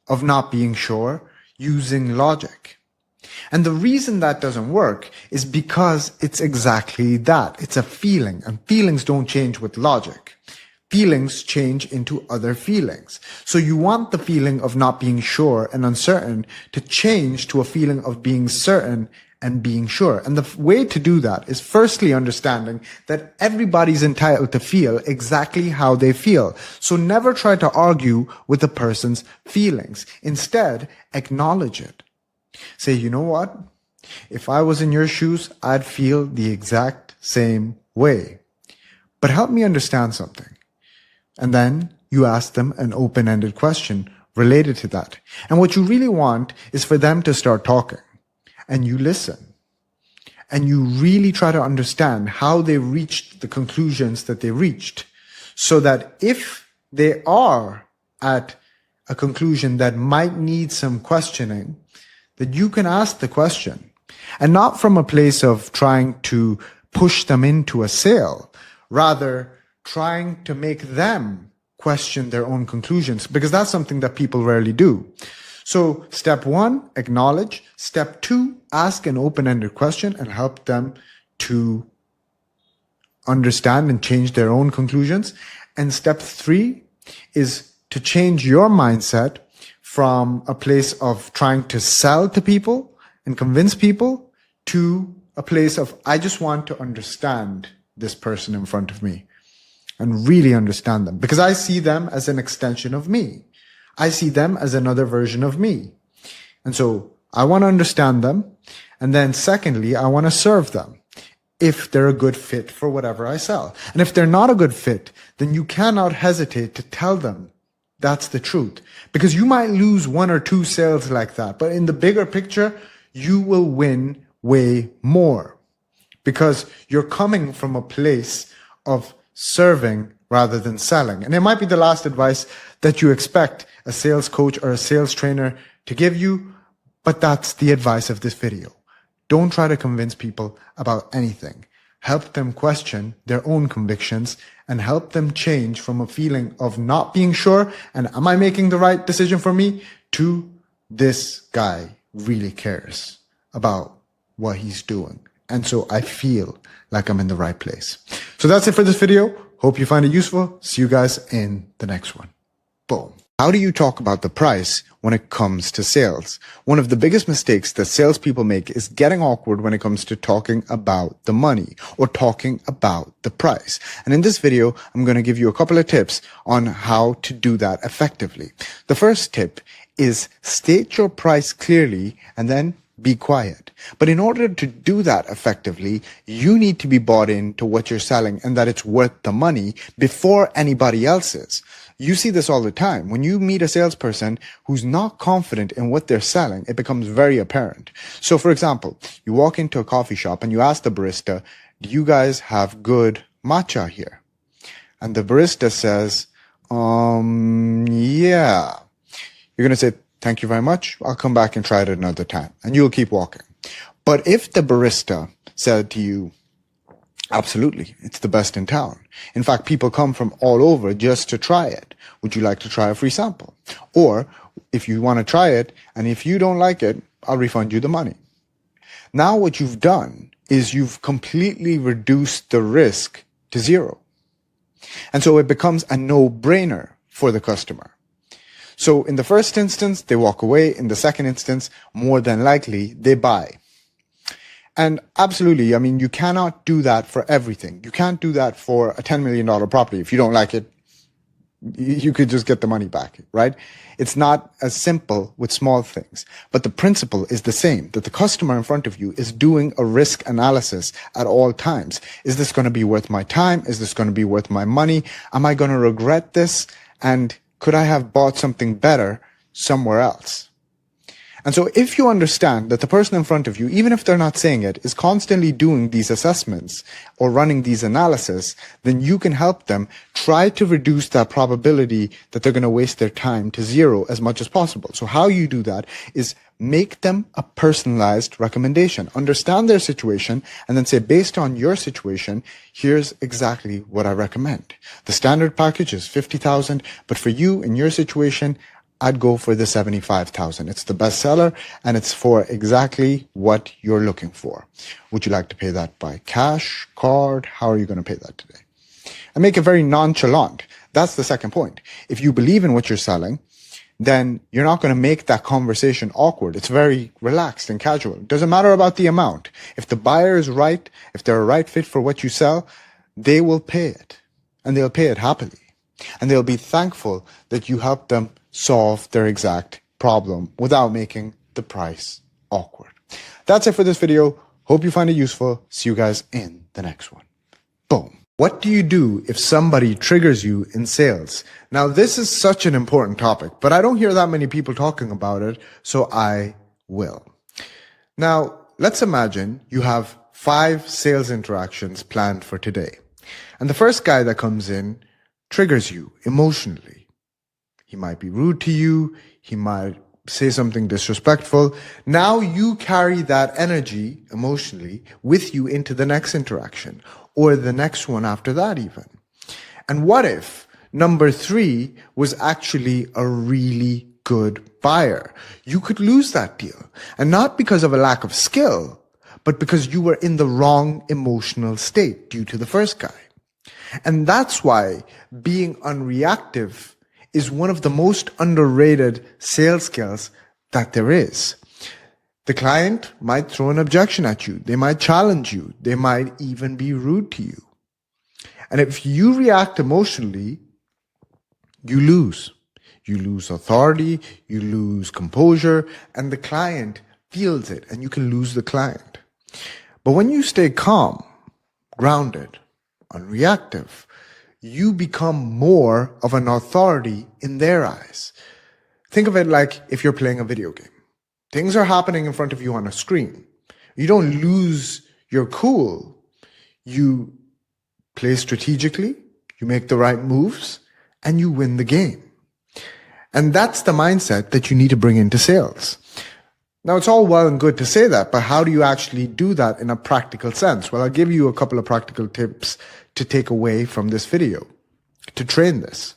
of not being sure using logic. And the reason that doesn't work is because it's exactly that. It's a feeling, and feelings don't change with logic. Feelings change into other feelings. So you want the feeling of not being sure and uncertain to change to a feeling of being certain and being sure. And the way to do that is firstly understanding that everybody's entitled to feel exactly how they feel. So never try to argue with the person's feelings. Instead, acknowledge it. Say, you know what? If I was in your shoes, I'd feel the exact same way. But help me understand something. And then you ask them an open-ended question related to that. And what you really want is for them to start talking. And you listen. And you really try to understand how they reached the conclusions that they reached. So that if they are at a conclusion that might need some questioning, that you can ask the question. And not from a place of trying to push them into a sale. Rather, trying to make them question their own conclusions. Because that's something that people rarely do. So step one, acknowledge. Step two, ask an open-ended question and help them to understand and change their own conclusions. And step three is to change your mindset from a place of trying to sell to people and convince people to a place of, I just want to understand this person in front of me and really understand them, because I see them as an extension of me. I see them as another version of me. And so I want to understand them. And then secondly, I want to serve them if they're a good fit for whatever I sell. And if they're not a good fit, then you cannot hesitate to tell them that's the truth. Because you might lose one or two sales like that, but in the bigger picture, you will win way more. Because you're coming from a place of serving rather than selling. And it might be the last advice that you expect a sales coach or a sales trainer to give you, but that's the advice of this video. Don't try to convince people about anything. Help them question their own convictions and help them change from a feeling of not being sure and am I making the right decision for me to this guy really cares about what he's doing. And so I feel like I'm in the right place. So that's it for this video. Hope you find it useful. See you guys in the next one. Boom. How do you talk about the price when it comes to sales? One of the biggest mistakes that salespeople make is getting awkward when it comes to talking about the money or talking about the price. And in this video, I'm going to give you a couple of tips on how to do that effectively. The first tip is state your price clearly and then be quiet. But in order to do that effectively, you need to be bought into what you're selling and that it's worth the money before anybody else is. You see this all the time. When you meet a salesperson who's not confident in what they're selling, it becomes very apparent. So for example, you walk into a coffee shop and you ask the barista, do you guys have good matcha here? And the barista says, yeah. You're going to say, thank you very much. I'll come back and try it another time. And you'll keep walking. But if the barista said to you, absolutely, it's the best in town. In fact, people come from all over just to try it. Would you like to try a free sample? Or if you want to try it, and if you don't like it, I'll refund you the money. Now what you've done is you've completely reduced the risk to zero. And so it becomes a no-brainer for the customer. So in the first instance, they walk away. In the second instance, more than likely, they buy. And absolutely, I mean, you cannot do that for everything. You can't do that for a $10 million property. If you don't like it, you could just get the money back, right? It's not as simple with small things, but the principle is the same, that the customer in front of you is doing a risk analysis at all times. Is this going to be worth my time? Is this going to be worth my money? Am I going to regret this? And could I have bought something better somewhere else? And so if you understand that the person in front of you, even if they're not saying it, is constantly doing these assessments or running these analysis, then you can help them try to reduce that probability that they're going to waste their time to zero as much as possible. So how you do that is make them a personalized recommendation. Understand their situation and then say, based on your situation, here's exactly what I recommend. The standard package is $50,000, but for you in your situation, I'd go for the $75,000. It's the best seller and it's for exactly what you're looking for. Would you like to pay that by cash, card? How are you going to pay that today? And make it very nonchalant. That's the second point. If you believe in what you're selling, then you're not going to make that conversation awkward. It's very relaxed and casual. It doesn't matter about the amount. If the buyer is right, if they're a right fit for what you sell, they will pay it. And they'll pay it happily. And they'll be thankful that you helped them solve their exact problem without making the price awkward. That's it for this video. Hope you find it useful. See you guys in the next one. Boom. What do you do if somebody triggers you in sales? Now, this is such an important topic, but I don't hear that many people talking about it, so I will. Now, let's imagine you have 5 sales interactions planned for today. And the first guy that comes in triggers you emotionally. He might be rude to you. He might say something disrespectful. Now you carry that energy emotionally with you into the next interaction or the next one after that even. And what if number 3 was actually a really good buyer? You could lose that deal. And not because of a lack of skill, but because you were in the wrong emotional state due to the first guy. And that's why being unreactive is one of the most underrated sales skills that there is. The client might throw an objection at you. They might challenge you. They might even be rude to you. And if you react emotionally, you lose. You lose authority, you lose composure, and the client feels it, and you can lose the client. But when you stay calm, grounded, unreactive, you become more of an authority in their eyes. Think of it like if you're playing a video game. Things are happening in front of you on a screen. You don't lose your cool. You play strategically, you make the right moves, and you win the game. And that's the mindset that you need to bring into sales. Now, it's all well and good to say that, but how do you actually do that in a practical sense? Well, I'll give you a couple of practical tips to take away from this video, to train this.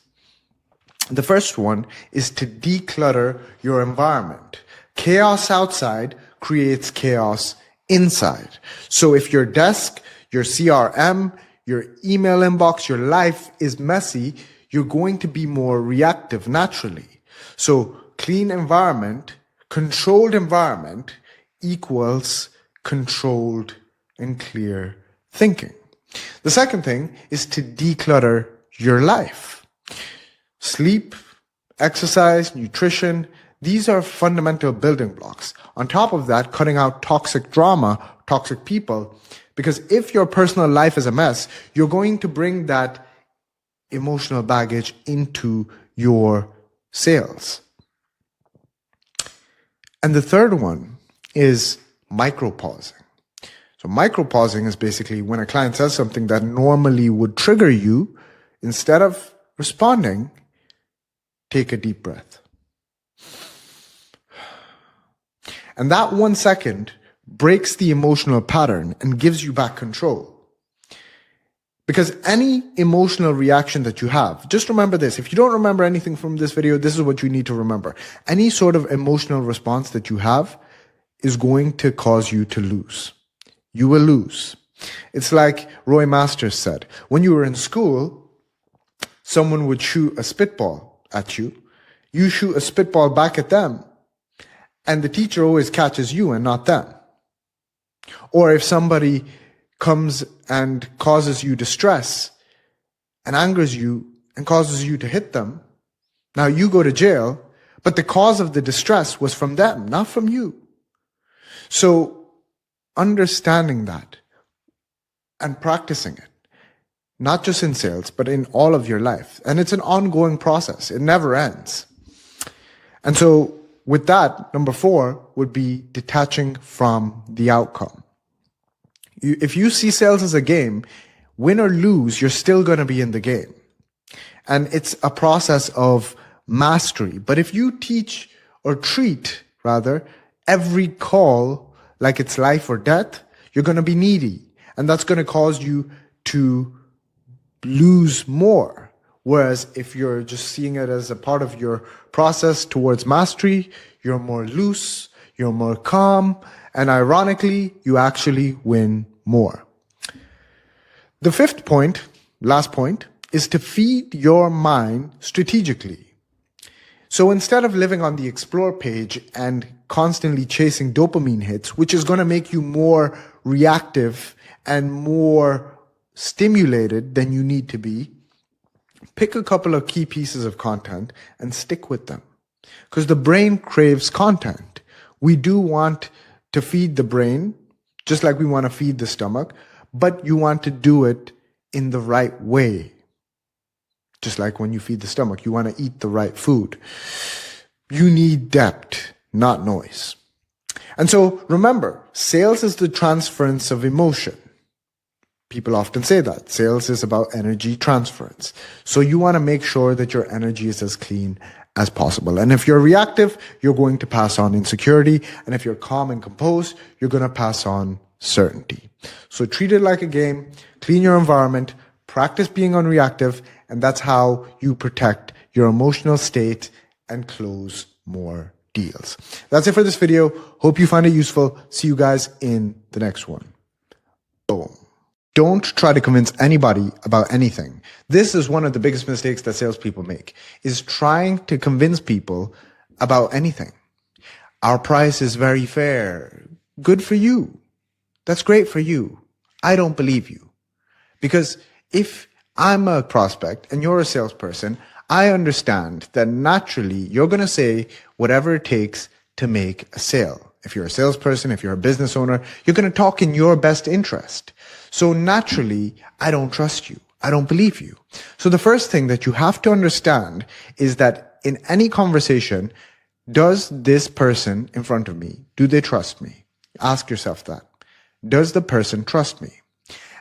The first one is to declutter your environment. Chaos outside creates chaos inside. So if your desk, your CRM, your email inbox, your life is messy, you're going to be more reactive naturally. So clean environment, controlled environment equals controlled and clear thinking. The second thing is to declutter your life. Sleep, exercise, nutrition, these are fundamental building blocks. On top of that, cutting out toxic drama, toxic people, because if your personal life is a mess, you're going to bring that emotional baggage into your sales. And the third one is micropausing. So micropausing is basically when a client says something that normally would trigger you, instead of responding, take a deep breath. And that 1 second breaks the emotional pattern and gives you back control. Because any emotional reaction that you have, just remember this. If you don't remember anything from this video, this is what you need to remember. Any sort of emotional response that you have is going to cause you to lose. You will lose. It's like Roy Masters said, when you were in school, someone would shoot a spitball at you. You shoot a spitball back at them, and the teacher always catches you and not them. Or if somebody comes and causes you distress and angers you and causes you to hit them, now you go to jail, but the cause of the distress was from them, not from you. So understanding that and practicing it, not just in sales, but in all of your life. And it's an ongoing process. It never ends. And so with that, number 4 would be detaching from the outcome. If you see sales as a game, win or lose, you're still going to be in the game. And it's a process of mastery. But if you teach or treat, rather, every call like it's life or death, you're going to be needy. And that's going to cause you to lose more. Whereas if you're just seeing it as a part of your process towards mastery, you're more loose, you're more calm, and ironically, you actually win more. The 5th point, last point, is to feed your mind strategically. So instead of living on the explore page and constantly chasing dopamine hits, which is going to make you more reactive and more stimulated than you need to be, pick a couple of key pieces of content and stick with them. Because the brain craves content. We do want to feed the brain, just like we want to feed the stomach, but you want to do it in the right way. Just like when you feed the stomach, you want to eat the right food. You need depth, not noise. And so remember, sales is the transference of emotion. People often say that. Sales is about energy transference. So you want to make sure that your energy is as clean as possible. And if you're reactive, you're going to pass on insecurity. And if you're calm and composed, you're going to pass on certainty. So treat it like a game, clean your environment, practice being unreactive, and that's how you protect your emotional state and close more deals. That's it for this video. Hope you find it useful. See you guys in the next one. Boom. Don't try to convince anybody about anything. This is one of the biggest mistakes that salespeople make, is trying to convince people about anything. Our price is very fair. Good for you. That's great for you. I don't believe you. Because if I'm a prospect and you're a salesperson, I understand that naturally you're going to say whatever it takes to make a sale. If you're a salesperson, if you're a business owner, you're going to talk in your best interest. So naturally, I don't trust you. I don't believe you. So the first thing that you have to understand is that in any conversation, does this person in front of me, do they trust me? Ask yourself that. Does the person trust me?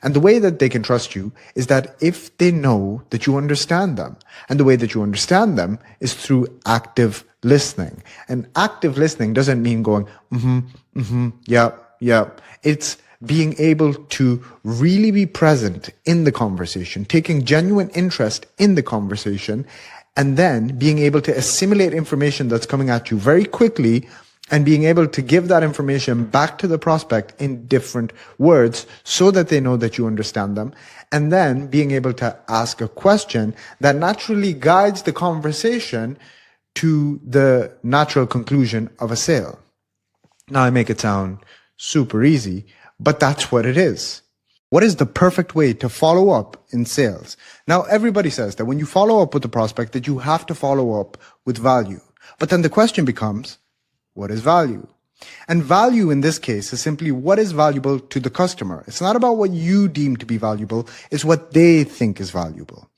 And the way that they can trust you is that if they know that you understand them. And the way that you understand them is through active listening. And active listening doesn't mean going, yeah. It's being able to really be present in the conversation, taking genuine interest in the conversation, and then being able to assimilate information that's coming at you very quickly and being able to give that information back to the prospect in different words so that they know that you understand them. And then being able to ask a question that naturally guides the conversation to the natural conclusion of a sale. Now I make it sound super easy, but that's what it is. What is the perfect way to follow up in sales? Now, everybody says that when you follow up with a prospect, that you have to follow up with value. But then the question becomes, what is value? And value in this case is simply what is valuable to the customer. It's not about what you deem to be valuable. It's what they think is valuable.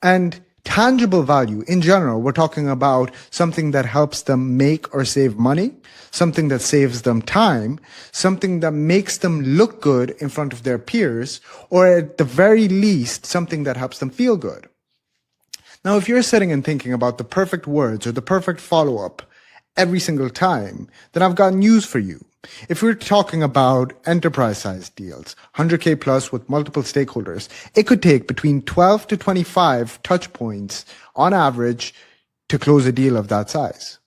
And tangible value in general, we're talking about something that helps them make or save money, something that saves them time, something that makes them look good in front of their peers, or at the very least, something that helps them feel good. Now, if you're sitting and thinking about the perfect words or the perfect follow-up every single time, then I've got news for you. If we're talking about enterprise-sized deals, 100K plus with multiple stakeholders, it could take between 12 to 25 touch points on average to close a deal of that size.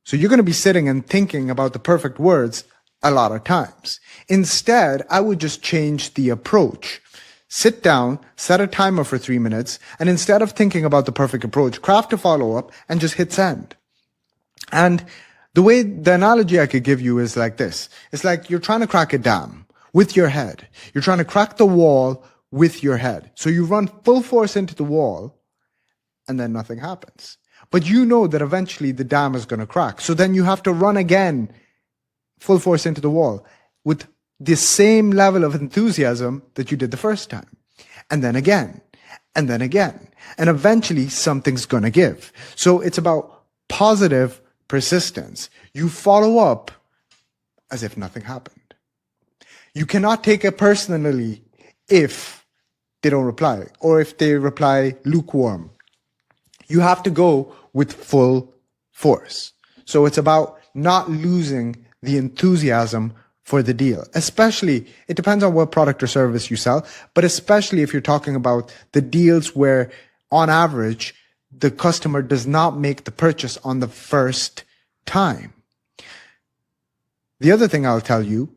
So you're going to be sitting and thinking about the perfect words a lot of times. Instead, I would just change the approach. Sit down, set a timer for 3 minutes, and instead of thinking about the perfect approach, craft a follow-up and just hit send. And the analogy I could give you is like this. It's like you're trying to crack a dam with your head. You're trying to crack the wall with your head. So you run full force into the wall and then nothing happens. But you know that eventually the dam is going to crack. So then you have to run again full force into the wall with the same level of enthusiasm that you did the first time. And then again, and then again. And eventually something's going to give. So it's about positive persistence. You follow up as if nothing happened. You cannot take it personally if they don't reply or if they reply lukewarm. You have to go with full force. So it's about not losing the enthusiasm for the deal. Especially, it depends on what product or service you sell, but especially if you're talking about the deals where on average, the customer does not make the purchase on the first time. The other thing I'll tell you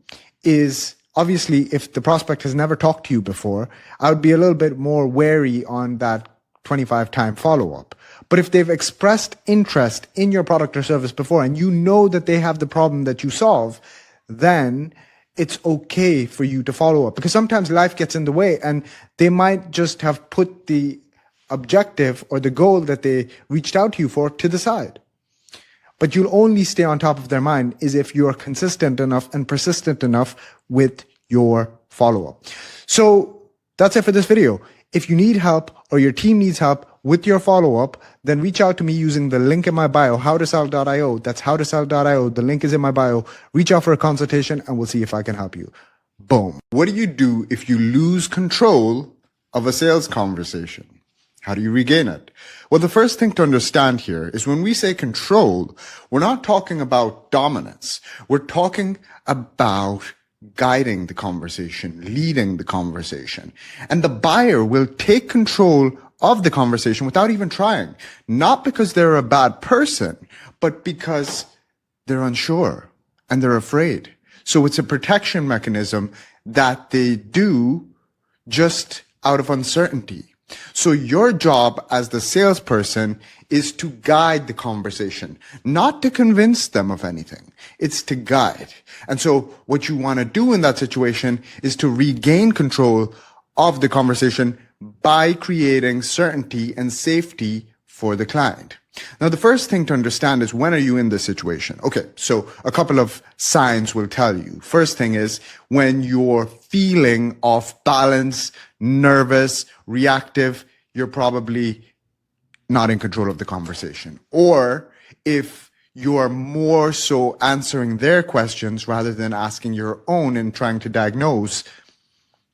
is, obviously, if the prospect has never talked to you before, I would be a little bit more wary on that 25-time follow-up. But if they've expressed interest in your product or service before, and you know that they have the problem that you solve, then it's okay for you to follow up. Because sometimes life gets in the way, and they might just have put the objective or the goal that they reached out to you for to the side. But you'll only stay on top of their mind is if you are consistent enough and persistent enough with your follow-up. So that's it for this video. If you need help or your team needs help with your follow-up, then reach out to me using the link in my bio, howtosell.io. That's howtosell.io. The link is in my bio. Reach out for a consultation and we'll see if I can help you. Boom. What do you do if you lose control of a sales conversation? How do you regain it? Well, the first thing to understand here is when we say control, we're not talking about dominance. We're talking about guiding the conversation, leading the conversation. And the buyer will take control of the conversation without even trying. Not because they're a bad person, but because they're unsure and they're afraid. So it's a protection mechanism that they do just out of uncertainty. So your job as the salesperson is to guide the conversation, not to convince them of anything. It's to guide. And so what you want to do in that situation is to regain control of the conversation by creating certainty and safety for the client. Now, the first thing to understand is, when are you in this situation? Okay, so a couple of signs will tell you. First thing is when you're feeling off balance, nervous, reactive, you're probably not in control of the conversation. Or if you are more so answering their questions rather than asking your own and trying to diagnose,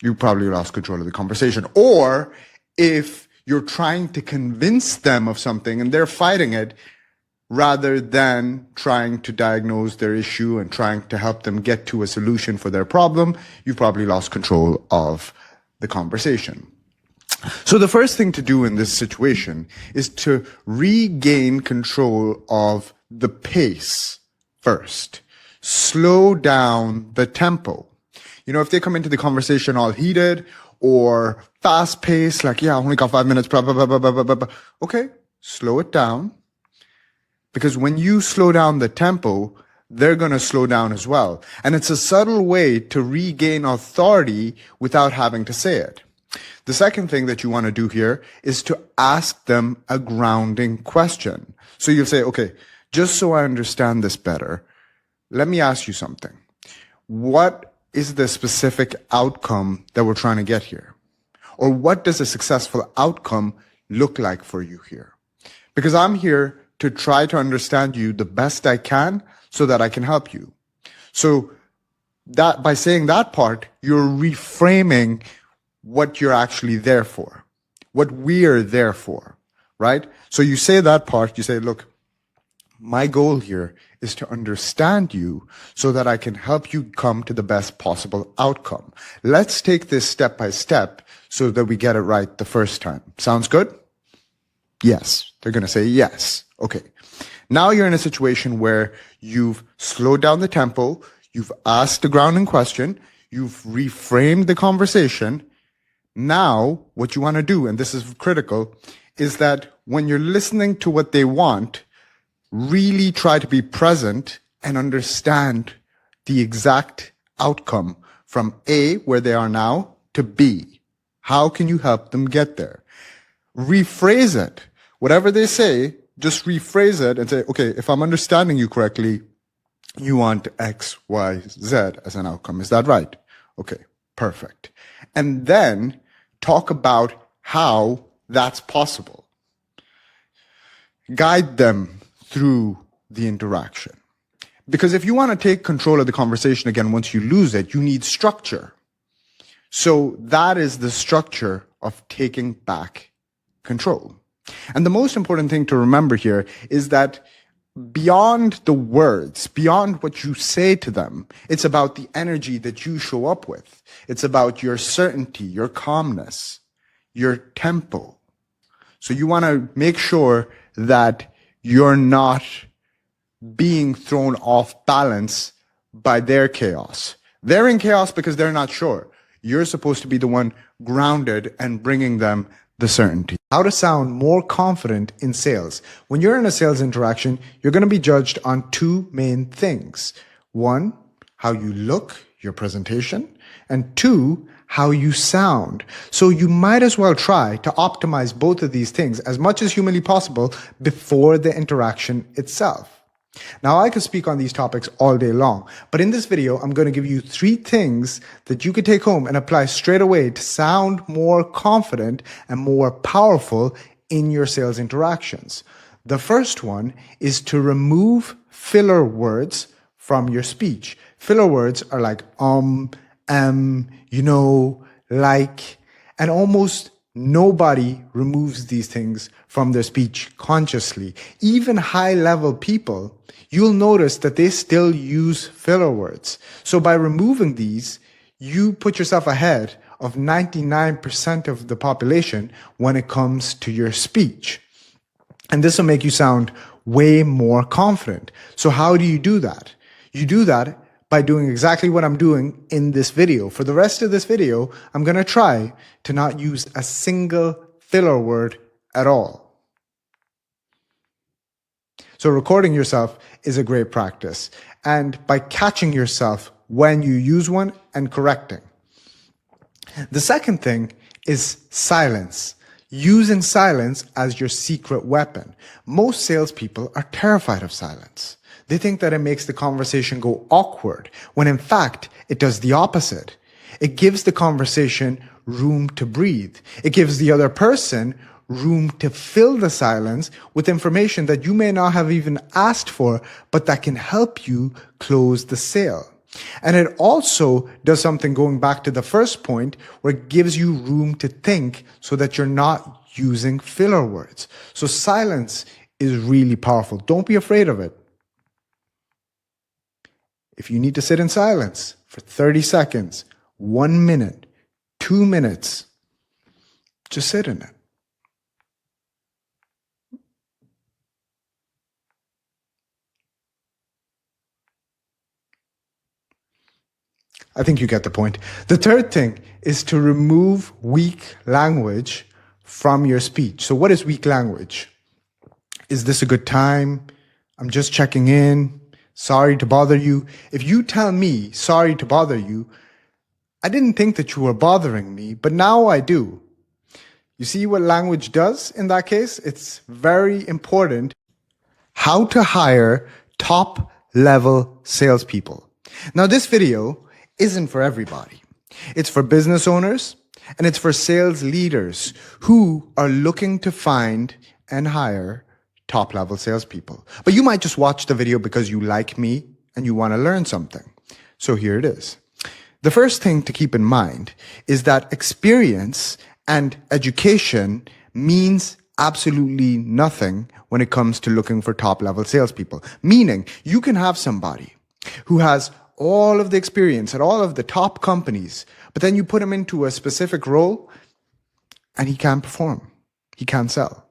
you probably lost control of the conversation. Or if you're trying to convince them of something and they're fighting it rather than trying to diagnose their issue and trying to help them get to a solution for their problem, you've probably lost control of the conversation. So the first thing to do in this situation is to regain control of the pace first. Slow down the tempo. You know, if they come into the conversation all heated or fast paced, like, yeah, I only got 5 minutes, blah, blah, blah, blah, blah, blah, blah. Okay, slow it down. Because when you slow down the tempo, they're going to slow down as well. And it's a subtle way to regain authority without having to say it. The second thing that you want to do here is to ask them a grounding question. So you'll say, okay, just so I understand this better, let me ask you something. What is the specific outcome that we're trying to get here? Or what does a successful outcome look like for you here? Because I'm here to try to understand you the best I can so that I can help you. So that by saying that part, you're reframing what you're actually there for, what we're there for, right? So you say that part, you say, look, my goal here is to understand you so that I can help you come to the best possible outcome. Let's take this step by step so that we get it right the first time. Sounds good? Yes. They're going to say yes. Okay. Now you're in a situation where you've slowed down the tempo, you've asked the grounding question, you've reframed the conversation. Now, what you want to do, and this is critical, is that when you're listening to what they want, really try to be present and understand the exact outcome from A, where they are now, to B. How can you help them get there? Rephrase it. Whatever they say, just rephrase it and say, okay, if I'm understanding you correctly, you want X, Y, Z as an outcome. Is that right? Okay, perfect. And then talk about how that's possible. Guide them through the interaction. Because if you want to take control of the conversation again, once you lose it, you need structure. So that is the structure of taking back control. And the most important thing to remember here is that beyond the words, beyond what you say to them, it's about the energy that you show up with. It's about your certainty, your calmness, your tempo. So you want to make sure that you're not being thrown off balance by their chaos. They're in chaos because they're not sure. You're supposed to be the one grounded and bringing them the certainty. How to sound more confident in sales. When you're in a sales interaction, you're going to be judged on two main things. One, how you look, your presentation, and two, how you sound. So you might as well try to optimize both of these things as much as humanly possible before the interaction itself. Now, I could speak on these topics all day long, but in this video, I'm going to give you 3 things that you could take home and apply straight away to sound more confident and more powerful in your sales interactions. The first one is to remove filler words from your speech. Filler words are like you know, like, and almost nobody removes these things from their speech consciously. Even high-level people, you'll notice that they still use filler words. So by removing these, you put yourself ahead of 99% of the population when it comes to your speech. And this will make you sound way more confident. So how do you do that? You do that by doing exactly what I'm doing in this video. For the rest of this video, I'm going to try to not use a single filler word at all. So recording yourself is a great practice. And by catching yourself when you use one and correcting. The second thing is silence. Using silence as your secret weapon. Most salespeople are terrified of silence. They think that it makes the conversation go awkward, when in fact, it does the opposite. It gives the conversation room to breathe. It gives the other person room to fill the silence with information that you may not have even asked for, but that can help you close the sale. And it also does something going back to the first point, where it gives you room to think so that you're not using filler words. So silence is really powerful. Don't be afraid of it. If you need to sit in silence for 30 seconds, 1 minute, 2 minutes, just sit in it. I think you get the point. The third thing is to remove weak language from your speech. So what is weak language? Is this a good time? I'm just checking in. Sorry to bother you. If you tell me, sorry to bother you, I didn't think that you were bothering me, but now I do. You see what language does in that case? It's very important. How to hire top-level salespeople. Now, this video isn't for everybody. It's for business owners, And it's for sales leaders who are looking to find and hire top level salespeople. But you might just watch the video because you like me and you want to learn something. So here it is. The first thing to keep in mind is that experience and education means absolutely nothing when it comes to looking for top level salespeople. Meaning you can have somebody who has all of the experience at all of the top companies, but then you put him into a specific role and he can't perform. He can't sell.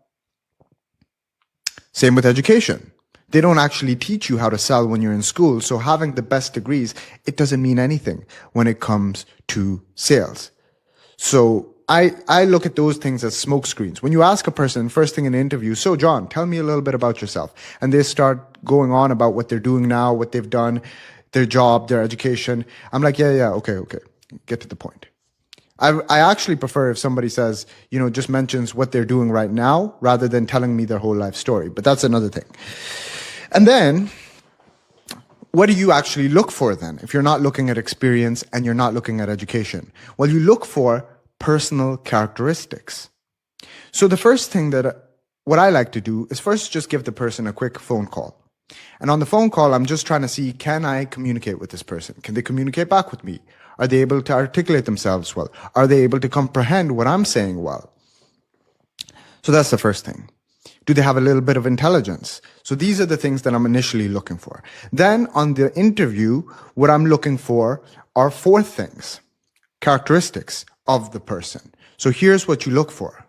Same with education. They don't actually teach you how to sell when you're in school. So having the best degrees, it doesn't mean anything when it comes to sales. So I look at those things as smoke screens. When you ask a person first thing in an interview, so John, tell me a little bit about yourself. And they start going on about what they're doing now, what they've done, their job, their education. I'm like, okay. Get to the point. I actually prefer if somebody says, just mentions what they're doing right now rather than telling me their whole life story. But that's another thing. And then, what do you actually look for then? If you're not looking at experience and you're not looking at education? Well, you look for personal characteristics. So the first thing what I like to do is first just give the person a quick phone call. And on the phone call, I'm just trying to see, can I communicate with this person? Can they communicate back with me? Are they able to articulate themselves well? Are they able to comprehend what I'm saying well? So that's the first thing. Do they have a little bit of intelligence? So these are the things that I'm initially looking for. Then on the interview, what I'm looking for are 4 things, characteristics of the person. So here's what you look for.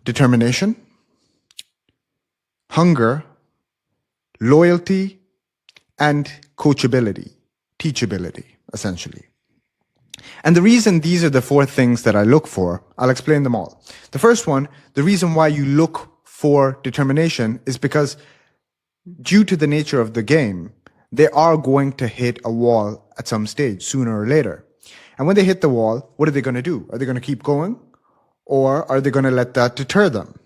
Determination, hunger, loyalty, and coachability, teachability, essentially. And the reason these are the 4 things that I look for, I'll explain them all. The first one, the reason why you look for determination is because due to the nature of the game, they are going to hit a wall at some stage, sooner or later. And when they hit the wall, what are they going to do? Are they going to keep going? Or are they going to let that deter them?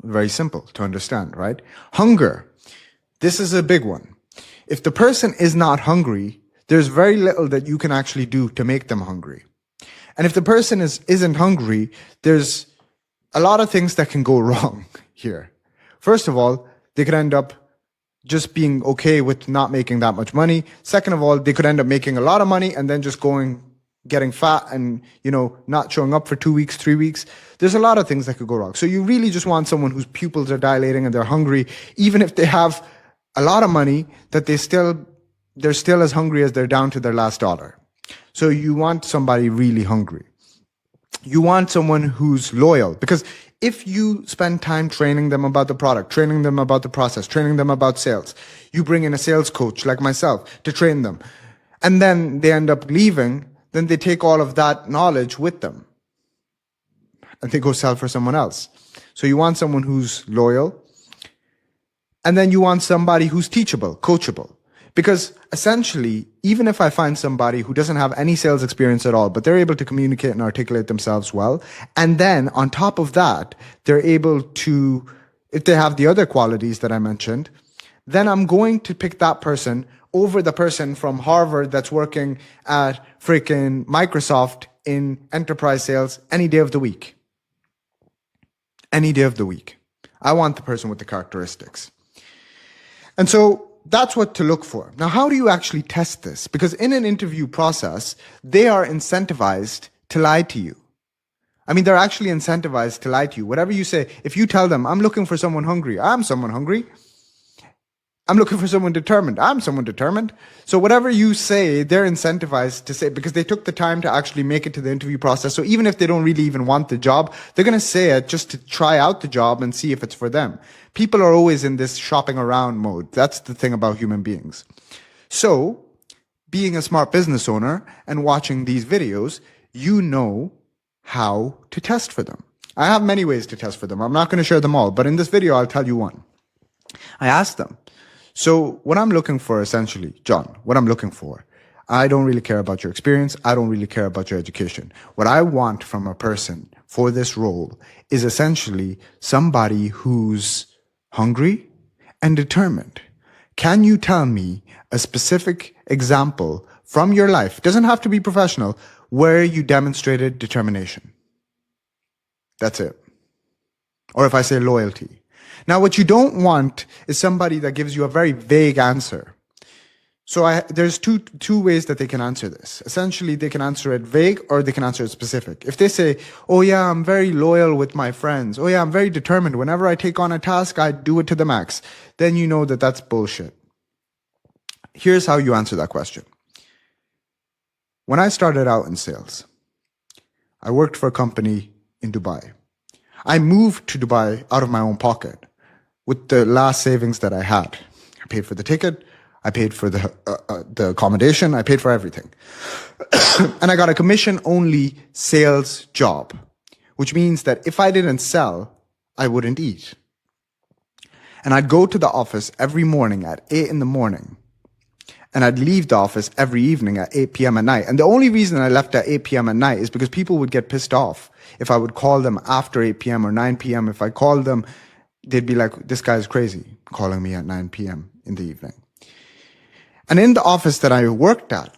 Very simple to understand, right? Hunger. This is a big one. If the person is not hungry, there's very little that you can actually do to make them hungry. And if the person isn't hungry, there's a lot of things that can go wrong here. First of all, they could end up just being okay with not making that much money. Second of all, they could end up making a lot of money and then just getting fat and, not showing up for 2 weeks, 3 weeks. There's a lot of things that could go wrong. So you really just want someone whose pupils are dilating and they're hungry, even if they have a lot of money, that they're still as hungry as they're down to their last dollar. So you want somebody really hungry. You want someone who's loyal, because if you spend time training them about the product, training them about the process, training them about sales, you bring in a sales coach like myself to train them, and then they end up leaving, then they take all of that knowledge with them and they go sell for someone else. So you want someone who's loyal, and then you want somebody who's teachable, coachable. Because essentially, even if I find somebody who doesn't have any sales experience at all, but they're able to communicate and articulate themselves well, and then on top of that, they're able to, if they have the other qualities that I mentioned, then I'm going to pick that person over the person from Harvard that's working at freaking Microsoft in enterprise sales any day of the week. Any day of the week. I want the person with the characteristics. And so that's what to look for. Now, how do you actually test this? Because in an interview process, they are incentivized to lie to you. I mean, they're actually incentivized to lie to you. Whatever you say, if you tell them, I'm looking for someone hungry, I'm someone hungry. I'm looking for someone determined, I'm someone determined. So whatever you say, they're incentivized to say, because they took the time to actually make it to the interview process. So even if they don't really even want the job, they're going to say it just to try out the job and see if it's for them. People are always in this shopping around mode. That's the thing about human beings. So being a smart business owner and watching these videos, you know how to test for them. I have many ways to test for them. I'm not going to share them all, but in this video, I'll tell you one. I asked them, so what I'm looking for essentially, John, what I'm looking for, I don't really care about your experience. I don't really care about your education. What I want from a person for this role is essentially somebody who's hungry and determined. Can you tell me a specific example from your life, doesn't have to be professional, where you demonstrated determination. That's it. Or if I say loyalty. Now, what you don't want is somebody that gives you a very vague answer. So there's two ways that they can answer this. Essentially, they can answer it vague or they can answer it specific. If they say, oh yeah, I'm very loyal with my friends. Oh yeah, I'm very determined. Whenever I take on a task, I do it to the max. Then you know that that's bullshit. Here's how you answer that question. When I started out in sales, I worked for a company in Dubai. I moved to Dubai out of my own pocket with the last savings that I had. I paid for the ticket. I paid for the accommodation. I paid for everything. And I got a commission-only sales job, which means that if I didn't sell, I wouldn't eat. And I'd go to the office every morning at 8 in the morning. And I'd leave the office every evening at 8 p.m. at night. And the only reason I left at 8 p.m. at night is because people would get pissed off if I would call them after 8 p.m. or 9 p.m. If I called them, they'd be like, this guy's crazy calling me at 9 p.m. in the evening. And in the office that I worked at,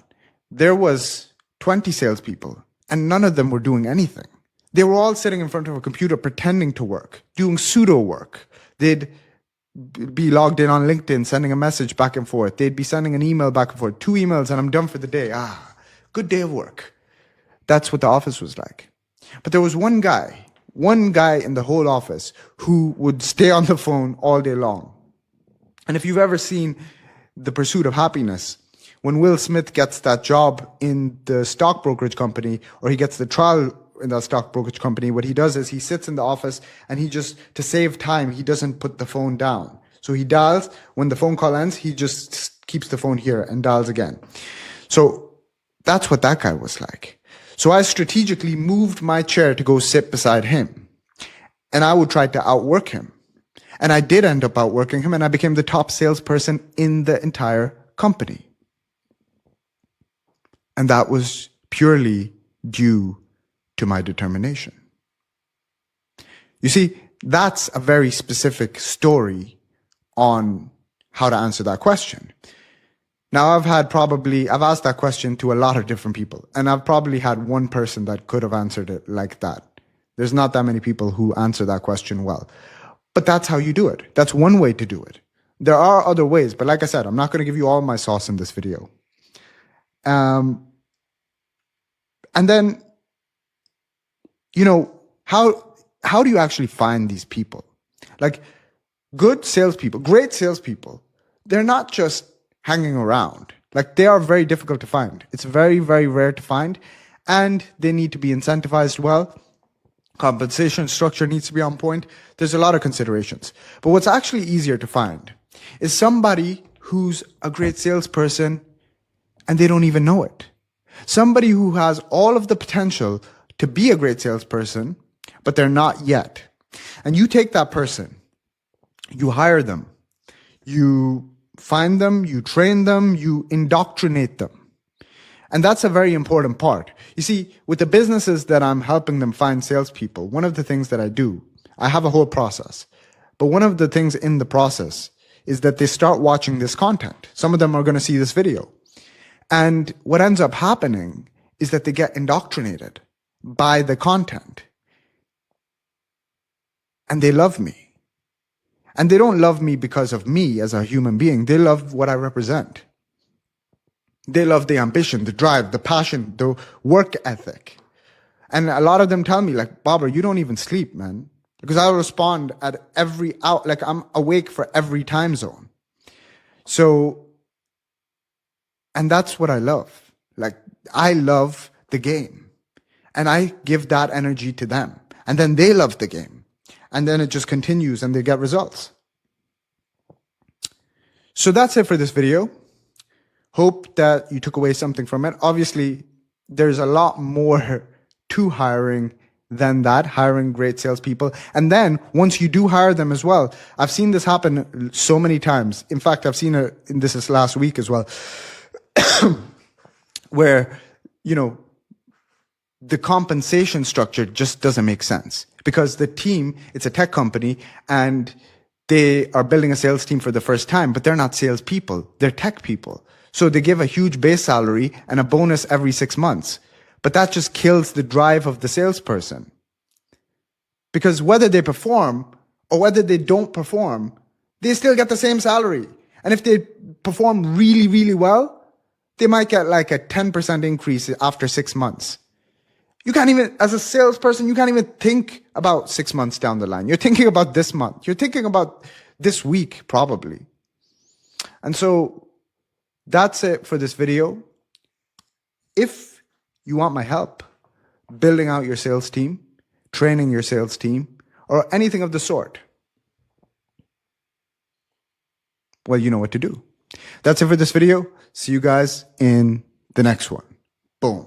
there was 20 salespeople and none of them were doing anything. They were all sitting in front of a computer pretending to work, doing pseudo work. They'd be logged in on LinkedIn, sending a message back and forth. They'd be sending an email back and forth, 2 emails and I'm done for the day. Good day of work. That's what the office was like. But there was one guy in the whole office who would stay on the phone all day long. And if you've ever seen The Pursuit of Happiness, when Will Smith gets that job in the stock brokerage company, or he gets the trial in that stock brokerage company, what he does is he sits in the office and he just, to save time, he doesn't put the phone down. So he dials. When the phone call ends, he just keeps the phone here and dials again. So that's what that guy was like. So I strategically moved my chair to go sit beside him. And I would try to outwork him. And I did end up outworking him, and I became the top salesperson in the entire company. And that was purely due to my determination. You see, that's a very specific story on how to answer that question. Now, I've asked that question to a lot of different people, and I've probably had one person that could have answered it like that. There's not that many people who answer that question well. But that's how you do it. That's one way to do it. There are other ways, but like I said, I'm not going to give you all my sauce in this video. And then, how do you actually find these people? Like, good salespeople, great salespeople, they're not just hanging around. Like, they are very difficult to find. It's very, very rare to find, and they need to be incentivized well. Compensation structure needs to be on point. There's a lot of considerations. But what's actually easier to find is somebody who's a great salesperson and they don't even know it. Somebody who has all of the potential to be a great salesperson, but they're not yet. And you take that person, you hire them, you find them, you train them, you indoctrinate them. And that's a very important part. You see, with the businesses that I'm helping them find salespeople, one of the things that I do, I have a whole process. But one of the things in the process is that they start watching this content. Some of them are going to see this video. And what ends up happening is that they get indoctrinated by the content. And they love me. And they don't love me because of me as a human being. They love what I represent. They love the ambition, the drive, the passion, the work ethic. And a lot of them tell me, like, Babar, you don't even sleep, man. Because I respond at every out, like I'm awake for every time zone. So, and that's what I love. Like, I love the game. And I give that energy to them. And then they love the game. And then it just continues and they get results. So that's it for this video. Hope that you took away something from it. Obviously, there's a lot more to hiring than that, hiring great salespeople. And then once you do hire them as well, I've seen this happen so many times. In fact, I've seen it in this last week as well, where, the compensation structure just doesn't make sense because the team, it's a tech company and they are building a sales team for the first time, but they're not salespeople. They're tech people. So they give a huge base salary and a bonus every 6 months. But that just kills the drive of the salesperson. Because whether they perform or whether they don't perform, they still get the same salary. And if they perform really, really well, they might get like a 10% increase after 6 months. You can't even, as a salesperson, you can't even think about 6 months down the line. You're thinking about this month. You're thinking about this week, probably. And so that's it for this video. If you want my help building out your sales team, training your sales team, or anything of the sort, well, you know what to do. That's it for this video. See you guys in the next one. Boom.